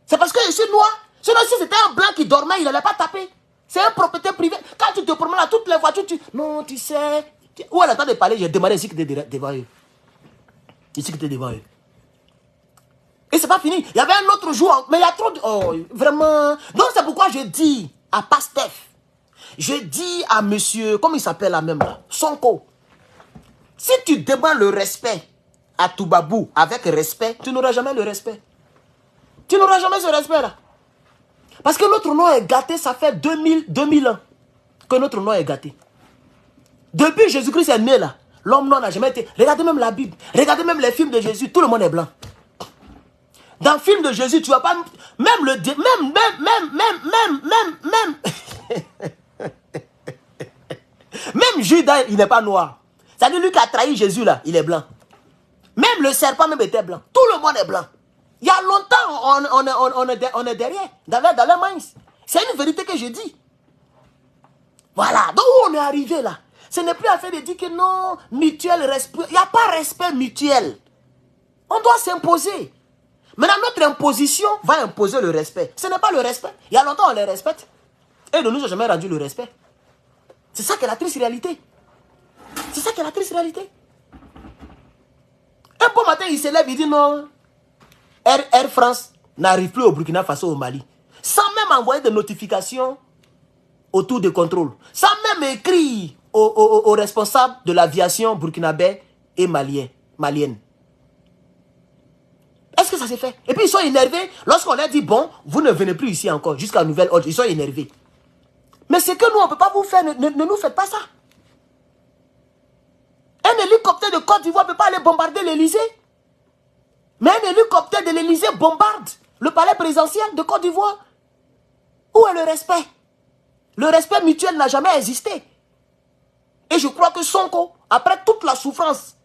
C'est parce que je suis noir. Sinon, si c'était un blanc qui dormait, il n'allait pas taper. C'est un propriétaire privé. Quand tu te promènes à toutes les voitures, non, tu sais. Où elle attend de parler, j'ai demandé ici que tu étais devant eux. Ici que tu étais devant eux. Et c'est pas fini. Il y avait un autre jour, mais il y a trop de... Oh, vraiment. Donc c'est pourquoi je dis à Pastef, je dis à monsieur, comment il s'appelle là même là, Sonko, si tu demandes le respect à Toubabou avec respect, tu n'auras jamais le respect. Tu n'auras jamais ce respect là. Parce que notre nom est gâté, ça fait 2000 ans que notre nom est gâté. Depuis Jésus-Christ est né là, l'homme noir n'a jamais été... Regardez même la Bible, regardez même les films de Jésus, tout le monde est blanc. Dans le film de Jésus, tu vas pas... Même Judas, il n'est pas noir. C'est-à-dire lui qui a trahi Jésus là, il est blanc. Même le serpent même était blanc. Tout le monde est blanc. Il y a longtemps, on est derrière, dans les mains. C'est une vérité que je dis. Voilà, donc où on est arrivé là. Ce n'est plus à faire de dire que non, mutuel respect. Il n'y a pas respect mutuel. On doit s'imposer. Maintenant, notre imposition va imposer le respect. Ce n'est pas le respect. Il y a longtemps, on les respecte. Et ils ne nous ont jamais rendu le respect. C'est ça qui est la triste réalité. C'est ça qui est la triste réalité. Un bon matin, il se lève, il dit non, Air France n'arrive plus au Burkina Faso, au Mali. Sans même envoyer des notifications autour de contrôle. Sans même écrire aux responsables de l'aviation burkinabé et malienne. Est-ce que ça s'est fait? Et puis ils sont énervés lorsqu'on leur dit, bon, vous ne venez plus ici encore, jusqu'à nouvelle ordre. Ils sont énervés. Mais c'est que nous, on ne peut pas vous faire, ne nous faites pas ça. Un hélicoptère de Côte d'Ivoire ne peut pas aller bombarder l'Élysée. Mais un hélicoptère de l'Élysée bombarde le palais présidentiel de Côte d'Ivoire. Où est le respect? Le respect mutuel n'a jamais existé. Et je crois que Sonko, après toute la souffrance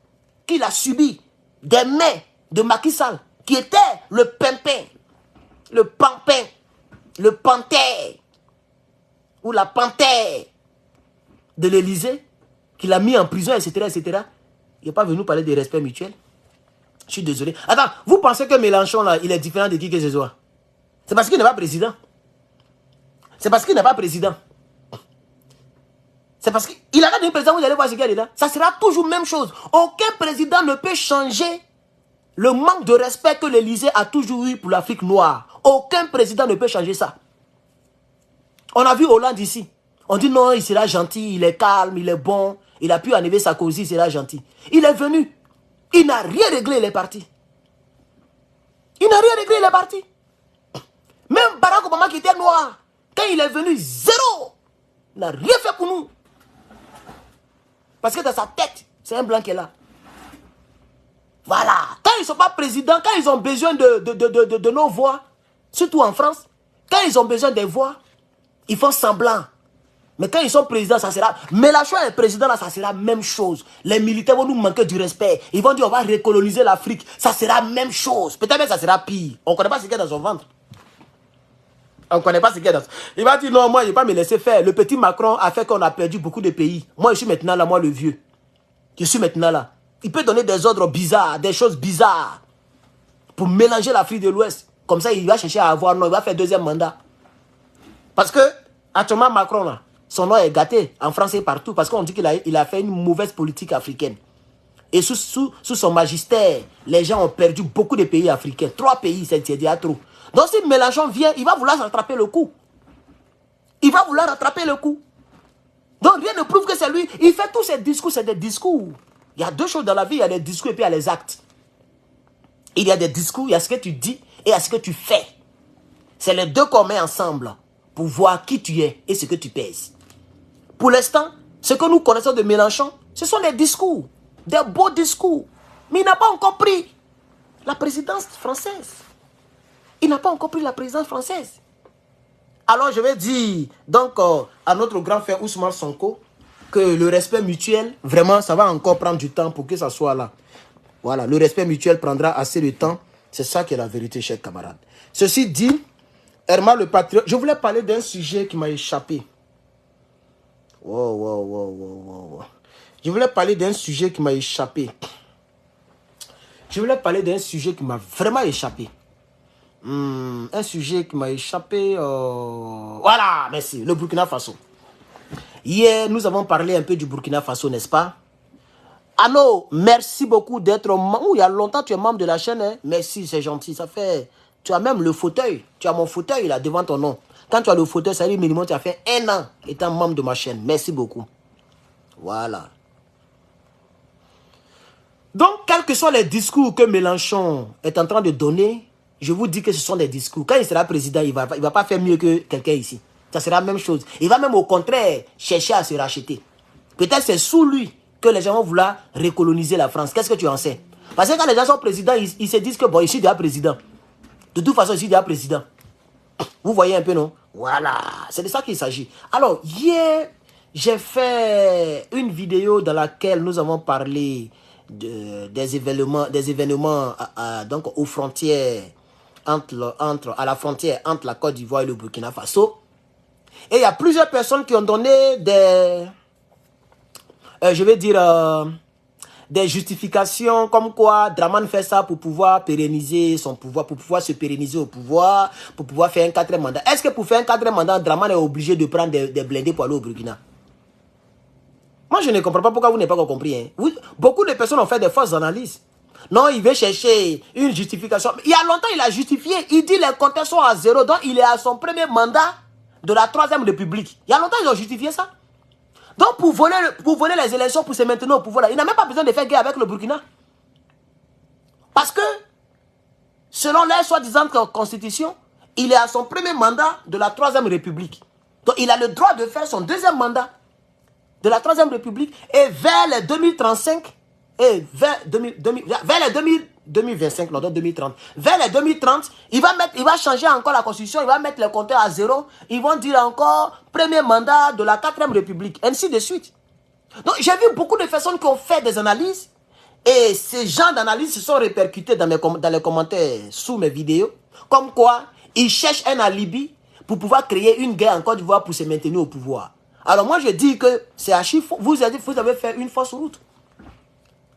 qu'il a subie des mains de Macky Sall, qui était le pimpin, le pampin, le panthère, ou la panthère de l'Élysée, qu'il a mis en prison, etc., etc., il n'est pas venu parler de respect mutuel. Je suis désolé. Attends, vous pensez que Mélenchon, là, il est différent de qui que ce soit? C'est parce qu'il n'est pas président. C'est parce qu'il n'est pas président. C'est parce qu'il a devenu président, vous allez voir ce qu'il y a dedans. Ça sera toujours la même chose. Aucun président ne peut changer le manque de respect que l'Élysée a toujours eu pour l'Afrique noire. Aucun président ne peut changer ça. On a vu Hollande ici. On dit non, il sera gentil, il est calme, il est bon. Il a pu enlever Sarkozy, il sera gentil. Il est venu. Il n'a rien réglé, il est parti. Il n'a rien réglé, il est parti. Même Barack Obama qui était noir, quand il est venu, zéro. Il n'a rien fait pour nous. Parce que dans sa tête, c'est un blanc qui est là. Voilà. Quand ils ne sont pas présidents, quand ils ont besoin de nos voix, surtout en France, quand ils ont besoin des voix, ils font semblant. Mais quand ils sont présidents, ça sera... Mélenchon est président, là, ça sera la même chose. Les militaires vont nous manquer du respect. Ils vont dire, on va recoloniser l'Afrique. Ça sera la même chose. Peut-être même ça sera pire. On ne connaît pas ce qu'il y a dans son ventre. On ne connaît pas ce qu'il y a dans son... Il va dire, non, moi, je ne vais pas me laisser faire. Le petit Macron a fait qu'on a perdu beaucoup de pays. Moi, je suis maintenant là, moi, le vieux. Je suis maintenant là. Il peut donner des ordres bizarres, des choses bizarres. Pour mélanger l'Afrique de l'Ouest. Comme ça, il va chercher à avoir... Non, il va faire deuxième mandat. Parce que, actuellement, Macron, là, son nom est gâté en France et partout parce qu'on dit qu'il a fait une mauvaise politique africaine. Et sous son magistère, les gens ont perdu beaucoup de pays africains. 3 pays, c'est déjà trop. Donc si Mélenchon vient, il va vouloir rattraper le coup. Il va vouloir rattraper le coup. Donc rien ne prouve que c'est lui. Il fait tous ces discours, c'est des discours. Il y a 2 choses dans la vie, il y a des discours et puis il y a les actes. Il y a des discours, il y a ce que tu dis et il y a ce que tu fais. C'est les 2 qu'on met ensemble pour voir qui tu es et ce que tu pèses. Pour l'instant, ce que nous connaissons de Mélenchon, ce sont des discours, des beaux discours. Mais il n'a pas encore pris la présidence française. Il n'a pas encore pris la présidence française. Alors je vais dire donc à notre grand frère Ousmane Sonko que le respect mutuel, vraiment, ça va encore prendre du temps pour que ça soit là. Voilà, le respect mutuel prendra assez de temps. C'est ça qui est la vérité, chers camarades. Ceci dit, Herman le patriote, je voulais parler d'un sujet qui m'a échappé. Wow. Je voulais parler d'un sujet qui m'a échappé. Je voulais parler d'un sujet qui m'a vraiment échappé. Un sujet qui m'a échappé. Voilà, merci. Le Burkina Faso. Hier, nous avons parlé un peu du Burkina Faso, n'est-ce pas? Ano, merci beaucoup d'être membre. Il y a longtemps, tu es membre de la chaîne. Hein? Merci, c'est gentil. Ça fait... Tu as même le fauteuil. Tu as mon fauteuil là devant ton nom. Quand tu as le fauteuil, ça dit minimum, tu as fait 1 an étant membre de ma chaîne. Merci beaucoup. Voilà. Donc, quels que soient les discours que Mélenchon est en train de donner, je vous dis que ce sont des discours. Quand il sera président, il va pas faire mieux que quelqu'un ici. Ça sera la même chose. Il va même au contraire chercher à se racheter. Peut-être c'est sous lui que les gens vont vouloir recoloniser la France. Qu'est-ce que tu en sais? Parce que quand les gens sont présidents, ils se disent que bon, je suis déjà président. De toute façon, je suis déjà président. Vous voyez un peu, non? Voilà, c'est de ça qu'il s'agit. Alors, hier, j'ai fait une vidéo dans laquelle nous avons parlé des événements donc aux frontières, à la frontière entre la Côte d'Ivoire et le Burkina Faso. Et il y a plusieurs personnes qui ont donné des... des justifications comme quoi Draman fait ça pour pouvoir pérenniser son pouvoir, pour pouvoir se pérenniser au pouvoir, pour pouvoir faire un 4e mandat. Est-ce que pour faire un 4e mandat, Draman est obligé de prendre des blindés pour aller au Burkina? Moi, je ne comprends pas pourquoi vous n'avez pas compris. Hein. Beaucoup de personnes ont fait des fausses analyses. Non, il veut chercher une justification. Il y a longtemps, il a justifié. Il dit les compteurs sont à 0, donc il est à son premier mandat de la 3e République. Il y a longtemps, ils ont justifié ça. Donc, pour voler les élections, pour se maintenir au pouvoir, il n'a même pas besoin de faire guerre avec le Burkina. Parce que, selon leur soi-disant constitution, il est à son premier mandat de la 3e République. Donc, il a le droit de faire son 2e mandat de la 3e République. Et vers les 2035, vers les 2025, non, 2030. Vers les 2030, il va changer encore la constitution, il va mettre les compteurs à 0. Ils vont dire encore premier mandat de la 4e République, ainsi de suite. Donc, j'ai vu beaucoup de personnes qui ont fait des analyses et ces genres d'analyses se sont répercutés dans les commentaires sous mes vidéos. Comme quoi, ils cherchent un alibi pour pouvoir créer une guerre en Côte d'Ivoire pour se maintenir au pouvoir. Alors moi, je dis que c'est archi faux. Vous avez fait une fausse route.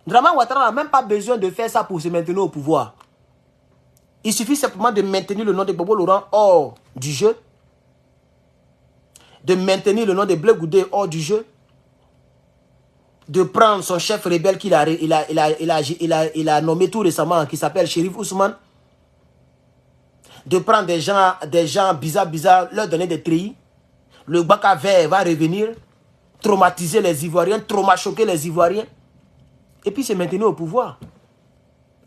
Draman Ouattara n'a même pas besoin de faire ça pour se maintenir au pouvoir. Il suffit simplement de maintenir le nom de Bobo Laurent hors du jeu. De maintenir le nom de Blé Goudé hors du jeu. De prendre son chef rebelle qu'il a nommé tout récemment, qui s'appelle Chérif Ousmane. De prendre des gens bizarres, leur donner des treillis. Le Baka vert va revenir, traumatiser les Ivoiriens, choquer les Ivoiriens. Et puis se maintenir au pouvoir.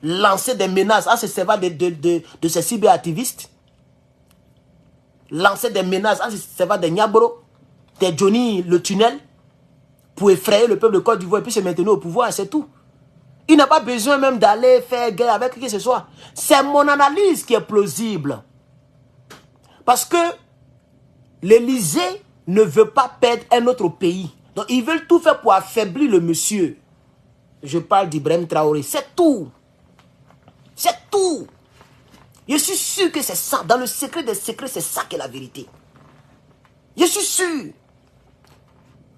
Lancer des menaces en se servant de ces cyberactivistes. Lancer des menaces en se servant des Niabro, des Johnny le tunnel, pour effrayer le peuple de Côte d'Ivoire et puis se maintenir au pouvoir, c'est tout. Il n'a pas besoin même d'aller faire guerre avec qui que ce soit. C'est mon analyse qui est plausible. Parce que l'Élysée ne veut pas perdre un autre pays. Donc ils veulent tout faire pour affaiblir le monsieur. Je parle d'Ibrahim Traoré. C'est tout. C'est tout. Je suis sûr que c'est ça. Dans le secret des secrets, c'est ça qui est la vérité. Je suis sûr.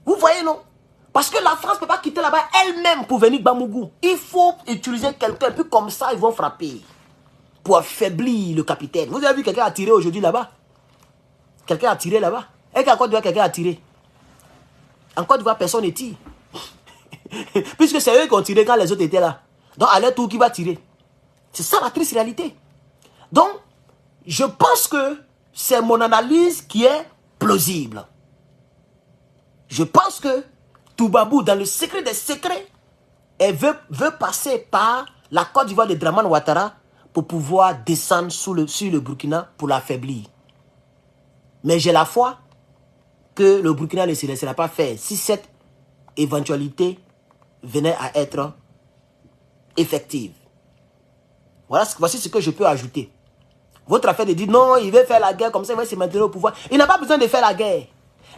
Vous voyez, non? Parce que la France ne peut pas quitter là-bas elle-même pour venir Bamougou. Il faut utiliser quelqu'un. Puis comme ça, ils vont frapper. Pour affaiblir le capitaine. Vous avez vu quelqu'un a tiré aujourd'hui là-bas? Quelqu'un a tiré là-bas? Et qu'en Côte d'Ivoire, quelqu'un a tiré? En Côte d'Ivoire, personne ne tire. Puisque c'est eux qui ont tiré quand les autres étaient là. Donc, à leur tour, qui va tirer? C'est ça la triste réalité. Donc, je pense que c'est mon analyse qui est plausible. Je pense que Toubabou, dans le secret des secrets, elle veut passer par la Côte d'Ivoire de Draman Ouattara pour pouvoir descendre sur le Burkina pour l'affaiblir. Mais j'ai la foi que le Burkina ne se laissera pas faire si cette éventualité venait à être effective. Voici ce que je peux ajouter. Votre affaire de dire non, il veut faire la guerre comme ça, il va se maintenir au pouvoir. Il n'a pas besoin de faire la guerre.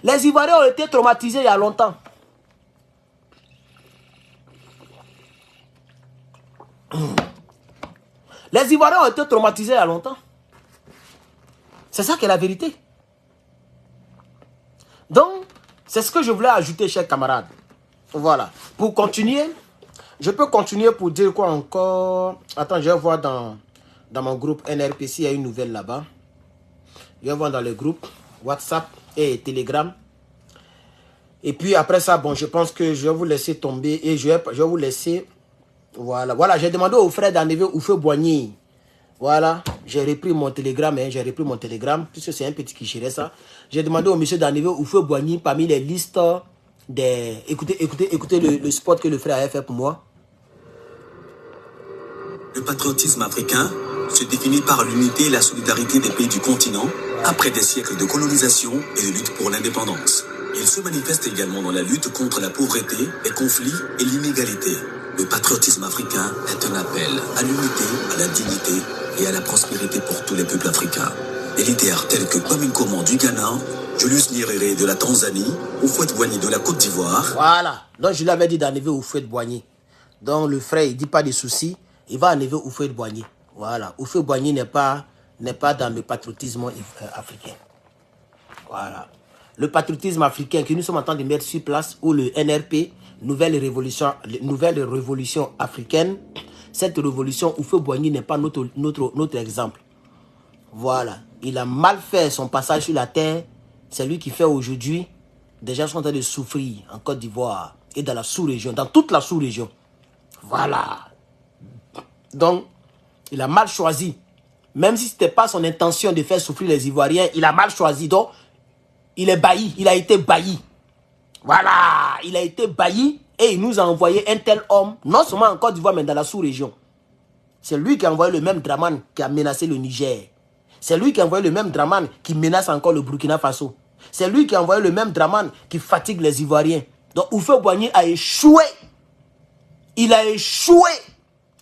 Les Ivoiriens ont été traumatisés il y a longtemps. Les Ivoiriens ont été traumatisés il y a longtemps. C'est ça qui est la vérité. Donc, c'est ce que je voulais ajouter, chers camarades. Voilà. Pour continuer, je peux continuer pour dire quoi encore. Attends, je vais voir dans mon groupe NRPC, il y a une nouvelle là-bas. Je vais voir dans le groupe WhatsApp et Telegram. Et puis après ça, bon, je pense que je vais vous laisser tomber et je vais vous laisser. Voilà, j'ai demandé au frère d'enlever Oufé-Boigny. Voilà, j'ai repris mon télégramme, puisque c'est un petit quicheret ça. J'ai demandé au monsieur d'enlever Oufé-Boigny parmi les listes des... Écoutez le spot que le frère avait fait pour moi. Le patriotisme africain se définit par l'unité et la solidarité des pays du continent après des siècles de colonisation et de lutte pour l'indépendance. Il se manifeste également dans la lutte contre la pauvreté, les conflits et l'inégalité. Le patriotisme africain est un appel à l'unité, à la dignité et à la prospérité pour tous les peuples africains. Des leaders tels que Kwame Nkrumah du Ghana, Julius Nyerere de la Tanzanie, Houphouët-Boigny de la Côte d'Ivoire. Voilà, donc je lui avais dit d'enlever Houphouët-Boigny. Donc le frère, il ne dit pas de soucis, il va enlever Houphouët-Boigny. Voilà, Houphouët-Boigny n'est pas dans le patriotisme africain. Voilà. Le patriotisme africain que nous sommes en train de mettre sur place, où le NRP nouvelle révolution africaine. Cette révolution, Houphouët-Boigny n'est pas notre exemple. Voilà. Il a mal fait son passage sur la terre. C'est lui qui fait aujourd'hui. Des gens sont en train de souffrir en Côte d'Ivoire et dans la sous-région, dans toute la sous-région. Voilà. Donc, il a mal choisi. Même si ce n'était pas son intention de faire souffrir les Ivoiriens, il a mal choisi. Donc, il est bailli. Il a été bailli. Voilà. Il a été bailli et il nous a envoyé un tel homme, non seulement en Côte d'Ivoire, mais dans la sous-région. C'est lui qui a envoyé le même Dramane qui a menacé le Niger. C'est lui qui a envoyé le même Dramane qui menace encore le Burkina Faso. C'est lui qui a envoyé le même Dramane qui fatigue les Ivoiriens. Donc, Houphouët-Boigny a échoué. Il a échoué.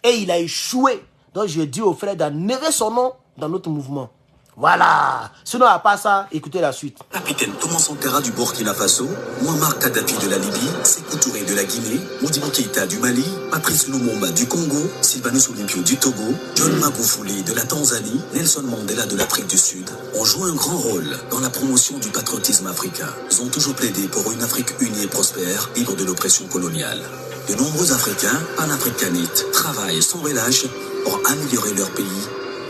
Et il a échoué. Donc, je dis aux frères d'enlever son nom dans notre mouvement. Voilà. Sinon, à part ça, écoutez la suite. Capitaine Thomas Sankara du Burkina Faso, Muammar Kadhafi de la Libye, Sékou Touré de la Guinée, Modibo Keïta du Mali, Patrice Lumumba du Congo, Sylvanus Olympio du Togo, John Magufuli de la Tanzanie, Nelson Mandela de l'Afrique du Sud ont joué un grand rôle dans la promotion du patriotisme africain. Ils ont toujours plaidé pour une Afrique unie et prospère, libre de l'oppression coloniale. De nombreux Africains, panafricanistes, travaillent sans relâche pour améliorer leur pays,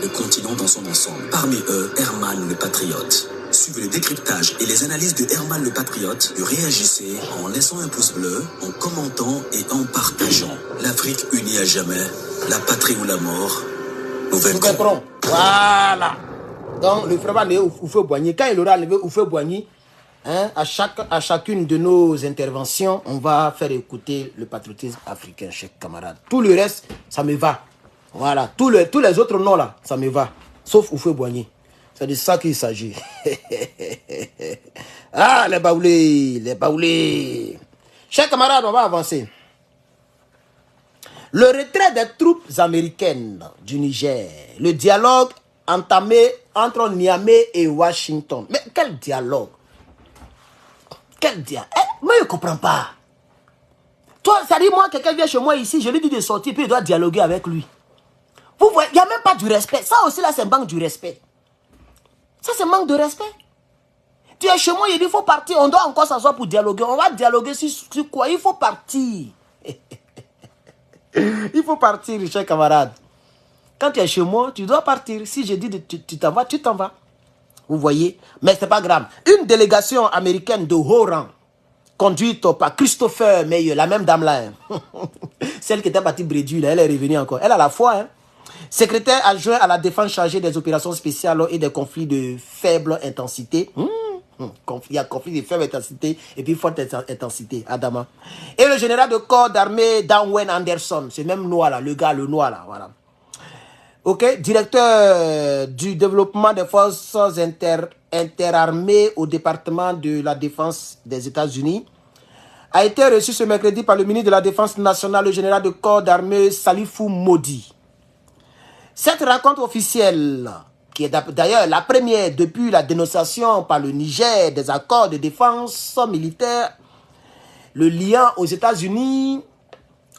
le continent dans son ensemble. Parmi eux, Herman le Patriote. Suivez le décryptage et les analyses de Herman le Patriote et réagissez en laissant un pouce bleu, en commentant et en partageant. L'Afrique unie à jamais, la patrie ou la mort, nous vaincrons. Voilà. Donc, le frère va lever Houphouët-Boigny. Quand il aura levé Houphouët-Boigny, hein, à chacune de nos interventions, on va faire écouter le patriotisme africain, chers camarades. Tout le reste, ça me va. Voilà, tous les autres noms là, ça me va. Sauf Houphouët-Boigny. C'est de ça qu'il s'agit. Ah, les baoulés, les baoulés. Chers camarades, on va avancer. Le retrait des troupes américaines du Niger. Le dialogue entamé entre Niamey et Washington. Mais quel dialogue? Quel dialogue? Moi, je ne comprends pas. Toi, ça dit, moi, quelqu'un vient chez moi ici, je lui dis de sortir, puis il doit dialoguer avec lui. Vous voyez, il n'y a même pas du respect. Ça aussi, là, c'est manque du respect. Ça, c'est manque de respect. Tu es chez moi, il dit, il faut partir. On doit encore s'asseoir pour dialoguer. On va dialoguer sur quoi? Il faut partir. Il faut partir, chers camarades. Quand tu es chez moi, tu dois partir. Si je dis, tu t'en vas, tu t'en vas. Vous voyez? Mais ce n'est pas grave. Une délégation américaine de haut rang, conduite par Christopher Meyer, la même dame-là. Hein. Celle qui était partie brédue, elle est revenue encore. Elle a la foi, hein. Secrétaire adjoint à la défense chargée des opérations spéciales et des conflits de faible intensité. Il y a conflit de faible intensité et puis forte intensité, Adama. Et le général de corps d'armée Danwen Anderson, c'est même noir là, le gars, le noir là, voilà. Ok, directeur du développement des forces interarmées au département de la défense des États-Unis, a été reçu ce mercredi par le ministre de la Défense nationale, le général de corps d'armée Salifou Modi. Cette rencontre officielle, qui est d'ailleurs la première depuis la dénonciation par le Niger des accords de défense militaire, le liant aux États-Unis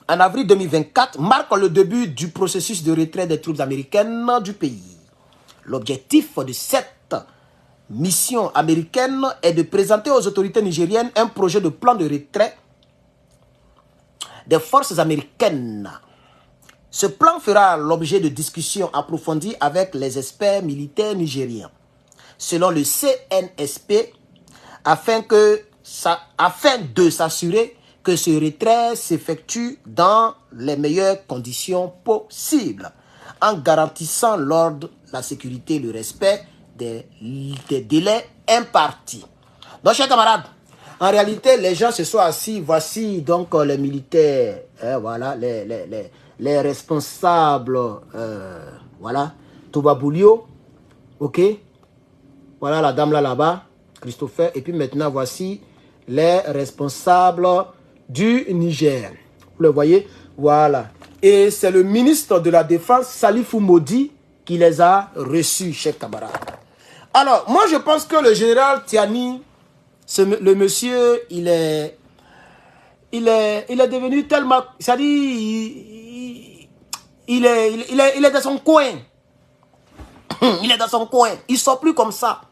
en avril 2024, marque le début du processus de retrait des troupes américaines du pays. L'objectif de cette mission américaine est de présenter aux autorités nigériennes un projet de plan de retrait des forces américaines. Ce plan fera l'objet de discussions approfondies avec les experts militaires nigériens. Selon le CNSP, afin de s'assurer que ce retrait s'effectue dans les meilleures conditions possibles, en garantissant l'ordre, la sécurité et le respect des délais impartis. Donc, chers camarades, en réalité, les gens se sont assis, voici donc les militaires, voilà, les responsables, voilà, Touba Boulio, ok, voilà la dame là-bas, Christopher, et puis maintenant voici les responsables du Niger, vous le voyez, voilà, et c'est le ministre de la Défense, Salifou Modi, qui les a reçus, chers camarades. Alors, moi je pense que le général Tiani, le monsieur, il est devenu tellement, c'est-à-dire, il est dans son coin. Il est dans son coin. Il ne sort plus comme ça.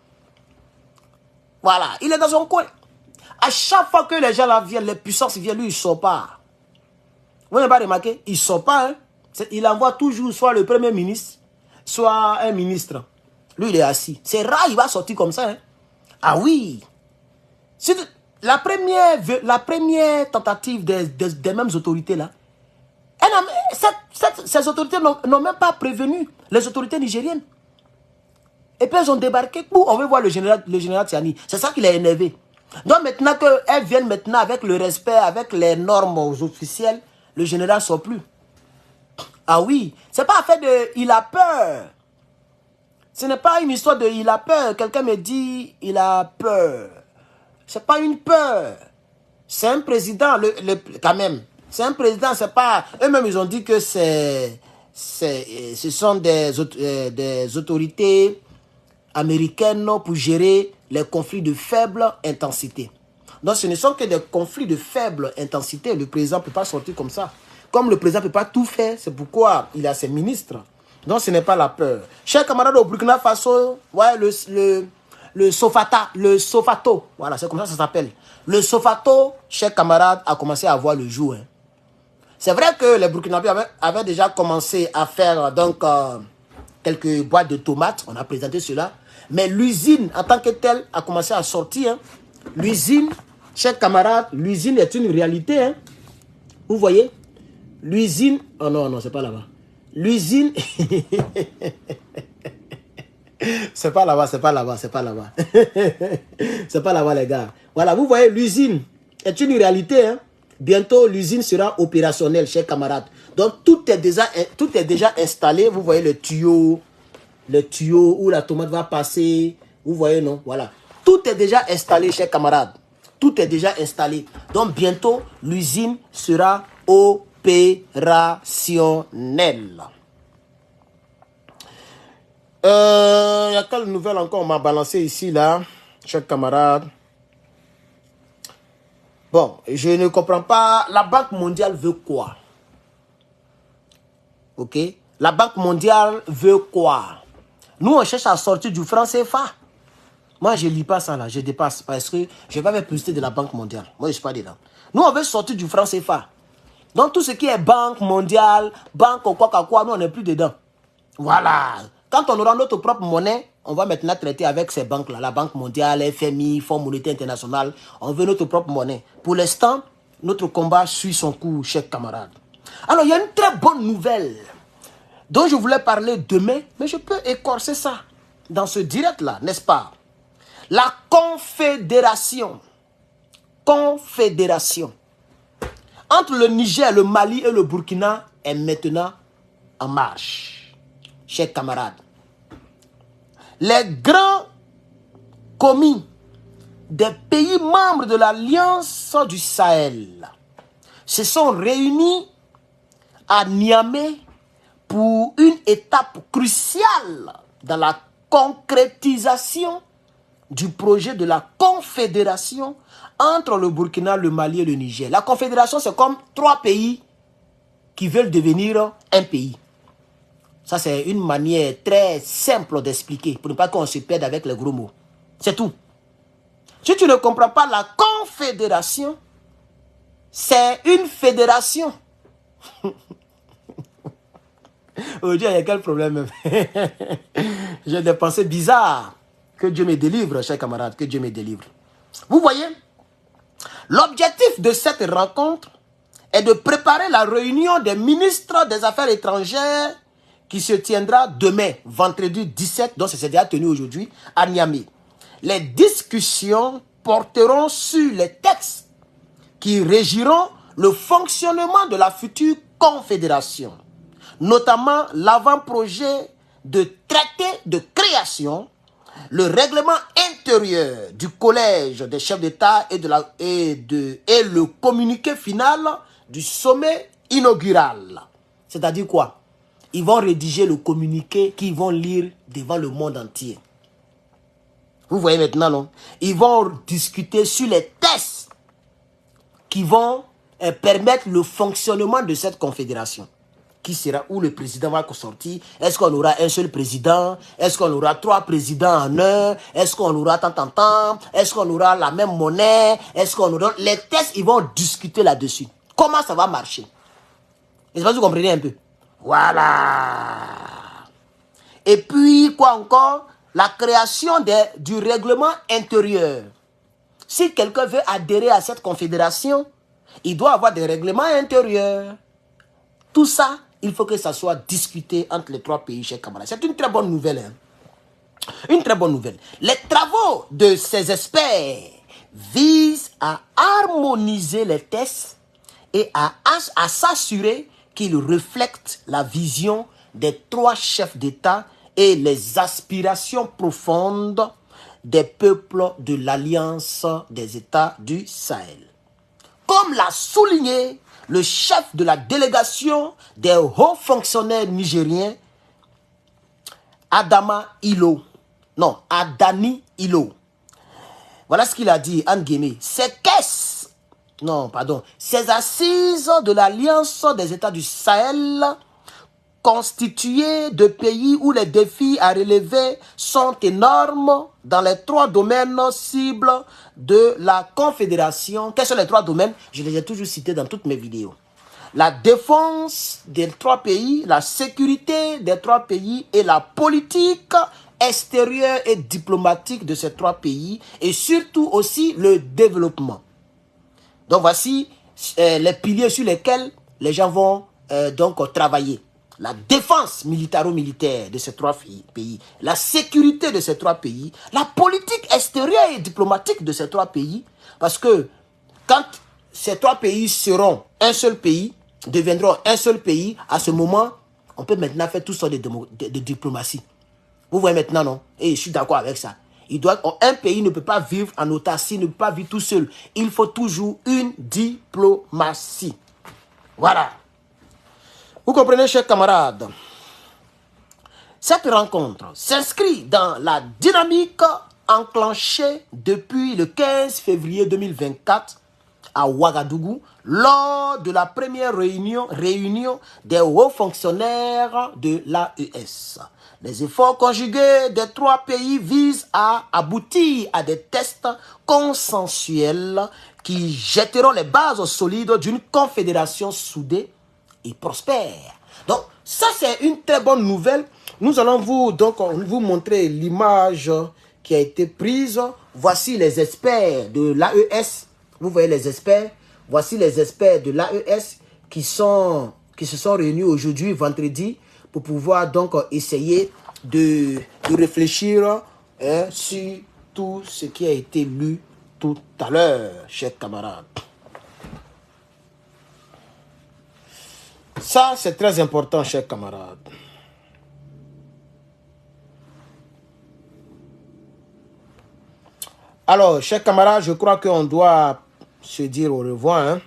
Voilà, il est dans son coin. À chaque fois que les gens là viennent, les puissances viennent, lui, il ne sort pas. Vous n'avez pas remarqué? Il ne sort pas. Hein? Il envoie toujours soit le premier ministre, soit un ministre. Lui, il est assis. C'est rare, il va sortir comme ça. Hein? Ah oui. La première tentative des mêmes autorités là, ces autorités n'ont même pas prévenu les autorités nigériennes. Et puis elles ont débarqué. On veut voir le général Tiani. C'est ça qui l'a énervé. Donc maintenant qu'elles viennent maintenant avec le respect, avec les normes officielles, le général ne sort plus. Ah oui, c'est pas affaire de il a peur. Ce n'est pas une histoire de il a peur. Quelqu'un me dit il a peur. C'est pas une peur. C'est un président, quand même. C'est un président, c'est pas... Eux-mêmes, ils ont dit que ce sont des autorités américaines pour gérer les conflits de faible intensité. Donc, ce ne sont que des conflits de faible intensité. Le président ne peut pas sortir comme ça. Comme le président ne peut pas tout faire, c'est pourquoi il a ses ministres. Donc, ce n'est pas la peur. Chers camarades au Burkina Faso, ouais, le Sofato, voilà, c'est comme ça que ça s'appelle. Le Sofato, chers camarades, a commencé à voir le jour. Hein. C'est vrai que les Burkinabés avaient déjà commencé à faire donc quelques boîtes de tomates, on a présenté cela, mais l'usine en tant que telle a commencé à sortir. Hein. L'usine, chers camarades, l'usine est une réalité. Hein. Vous voyez, l'usine, oh non, non, c'est pas là-bas. L'usine... C'est pas là-bas, c'est pas là-bas, c'est pas là-bas. C'est pas là-bas, les gars. Voilà, vous voyez, l'usine est une réalité. Hein? Bientôt, l'usine sera opérationnelle, chers camarades. Donc, tout est déjà installé. Vous voyez le tuyau où la tomate va passer. Vous voyez, non? Voilà. Tout est déjà installé, chers camarades. Tout est déjà installé. Donc, bientôt, l'usine sera opérationnelle. Il y a quelle nouvelle encore on m'a balancé ici, là, chers camarades. Bon, je ne comprends pas. La Banque mondiale veut quoi? Ok? La Banque mondiale veut quoi? Nous, on cherche à sortir du franc CFA. Moi, je ne lis pas ça, là. Je dépasse parce que je ne vais pas me publicité de la Banque mondiale. Moi, je ne suis pas dedans. Nous, on veut sortir du franc CFA. Donc, tout ce qui est Banque mondiale, banque quoi, nous, on n'est plus dedans. Voilà. Quand on aura notre propre monnaie, on va maintenant traiter avec ces banques-là. La Banque mondiale, FMI, Fonds monétaire international. On veut notre propre monnaie. Pour l'instant, notre combat suit son cours, chers camarades. Alors, il y a une très bonne nouvelle dont je voulais parler demain, mais je peux écorcer ça dans ce direct-là, n'est-ce pas? La confédération entre le Niger, le Mali et le Burkina est maintenant en marche, chers camarades. Les grands commis des pays membres de l'Alliance du Sahel se sont réunis à Niamey pour une étape cruciale dans la concrétisation du projet de la confédération entre le Burkina, le Mali et le Niger. La confédération, c'est comme 3 pays qui veulent devenir un pays. Ça, c'est une manière très simple d'expliquer, pour ne pas qu'on se perde avec les gros mots. C'est tout. Si tu ne comprends pas la confédération, c'est une fédération. Aujourd'hui, il y a quel problème? J'ai des pensées bizarres. Que Dieu me délivre, chers camarades, que Dieu me délivre. Vous voyez, l'objectif de cette rencontre est de préparer la réunion des ministres des Affaires étrangères qui se tiendra demain, vendredi 17, donc c'est déjà tenu aujourd'hui, à Niamey. Les discussions porteront sur les textes qui régiront le fonctionnement de la future confédération, notamment l'avant-projet de traité de création, le règlement intérieur du collège des chefs d'État et le communiqué final du sommet inaugural. C'est-à-dire quoi? Ils vont rédiger le communiqué qu'ils vont lire devant le monde entier. Vous voyez maintenant, non? Ils vont discuter sur les tests qui vont permettre le fonctionnement de cette confédération. qui sera, où le président va sortir. Est-ce qu'on aura un seul président? Est-ce qu'on aura 3 présidents en un? Est-ce qu'on aura tant? Est-ce qu'on aura la même monnaie? Est-ce qu'on aura... Les tests, ils vont discuter là-dessus. Comment ça va marcher? Est-ce que vous comprenez un peu? Voilà. Et puis, quoi encore? La création du règlement intérieur. Si quelqu'un veut adhérer à cette confédération, il doit avoir des règlements intérieurs. Tout ça, il faut que ça soit discuté entre les 3 pays, chers camarades. C'est une très bonne nouvelle. Hein? Une très bonne nouvelle. Les travaux de ces experts visent à harmoniser les tests et à s'assurer qu'ils reflètent la vision des 3 chefs d'État et les aspirations profondes des peuples de l'Alliance des États du Sahel. Comme l'a souligné le chef de la délégation des hauts fonctionnaires nigériens, Adani Ilo. Voilà ce qu'il a dit, en guillemets. Ces assises de l'Alliance des États du Sahel, constituées de pays où les défis à relever sont énormes dans les 3 domaines cibles de la Confédération. Quels sont les 3 domaines? Je les ai toujours cités dans toutes mes vidéos. La défense des 3 pays, la sécurité des 3 pays et la politique extérieure et diplomatique de ces 3 pays et surtout aussi le développement. Donc voici les piliers sur lesquels les gens vont donc travailler. La défense militaro-militaire de ces 3 pays, la sécurité de ces 3 pays, la politique extérieure et diplomatique de ces 3 pays, parce que quand ces 3 pays seront un seul pays, deviendront un seul pays, à ce moment, on peut maintenant faire toutes sortes de diplomatie. Vous voyez maintenant, non? Et je suis d'accord avec ça. Un pays ne peut pas vivre en autarcie, ne peut pas vivre tout seul. Il faut toujours une diplomatie. Voilà. Vous comprenez, chers camarades? Cette rencontre s'inscrit dans la dynamique enclenchée depuis le 15 février 2024 à Ouagadougou lors de la première réunion des hauts fonctionnaires de l'AES. Les efforts conjugués des 3 pays visent à aboutir à des tests consensuels qui jetteront les bases solides d'une confédération soudée et prospère. Donc, ça c'est une très bonne nouvelle. Nous allons vous montrer l'image qui a été prise. Voici les experts de l'AES. Vous voyez les experts. Voici les experts de l'AES qui se sont réunis aujourd'hui, vendredi, pour pouvoir donc essayer de réfléchir sur tout ce qui a été lu tout à l'heure, chers camarades. Ça, c'est très important, chers camarades. Alors, chers camarades, je crois qu'on doit se dire au revoir. Hein,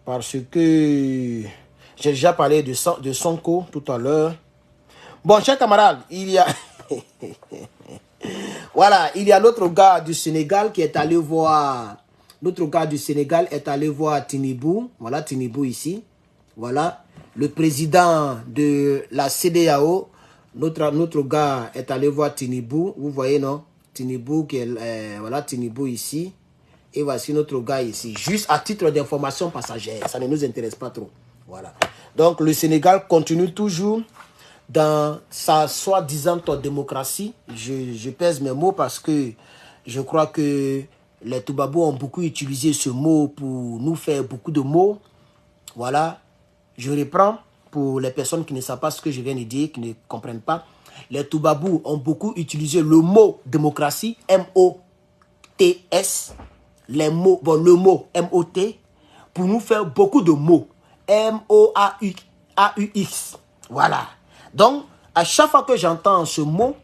parce que j'ai déjà parlé de Sonko tout à l'heure. Bon, chers camarades, il y a... voilà, il y a l'autre gars du Sénégal qui est allé voir... L'autre gars du Sénégal est allé voir Tinibou. Voilà, Tinibou ici. Voilà, le président de la CEDEAO, notre gars est allé voir Tinibou. Vous voyez, non? Tinibou, voilà, Tinibou ici. Et voici notre gars ici. Juste à titre d'information passagère. Ça ne nous intéresse pas trop. Voilà. Donc, le Sénégal continue toujours dans sa soi-disant démocratie. Je pèse mes mots parce que je crois que les Toubabos ont beaucoup utilisé ce mot pour nous faire beaucoup de mots. Voilà. Je reprends pour les personnes qui ne savent pas ce que je viens de dire, qui ne comprennent pas. Les Toubabous ont beaucoup utilisé le mot démocratie, M-O-T-S, le mot M-O-T, pour nous faire beaucoup de mots, M-O-A-U-X. Voilà. Donc, à chaque fois que j'entends ce mot,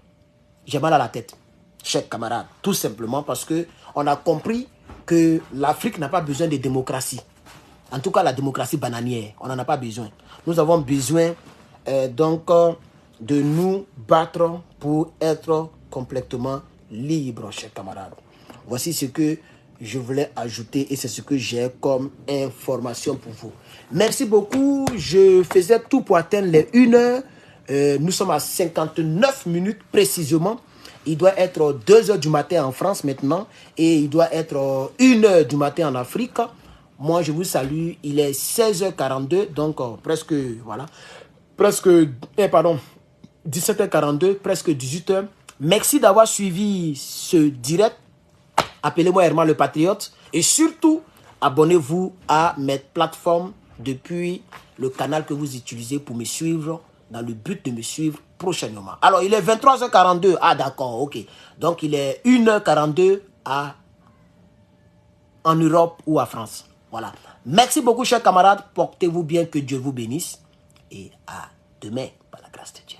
j'ai mal à la tête, chers camarades. Tout simplement parce qu'on a compris que l'Afrique n'a pas besoin de démocratie. En tout cas, la démocratie bananière, on n'en a pas besoin. Nous avons besoin de nous battre pour être complètement libres, chers camarades. Voici ce que je voulais ajouter et c'est ce que j'ai comme information pour vous. Merci beaucoup. Je faisais tout pour atteindre les 1 heure. Nous sommes à 59 minutes précisément. Il doit être 2 heures du matin en France maintenant et il doit être 1 heure du matin en Afrique. Moi, je vous salue. Il est 16h42, donc presque, voilà, presque, 17h42, presque 18h. Merci d'avoir suivi ce direct. Appelez-moi Herman le Patriote. Et surtout, abonnez-vous à mes plateformes depuis le canal que vous utilisez pour me suivre, dans le but de me suivre prochainement. Alors, il est 23h42. Ah, d'accord, ok. Donc, il est 1h42 en Europe ou à France. Voilà. Merci beaucoup, chers camarades. Portez-vous bien, que Dieu vous bénisse. Et à demain, par la grâce de Dieu.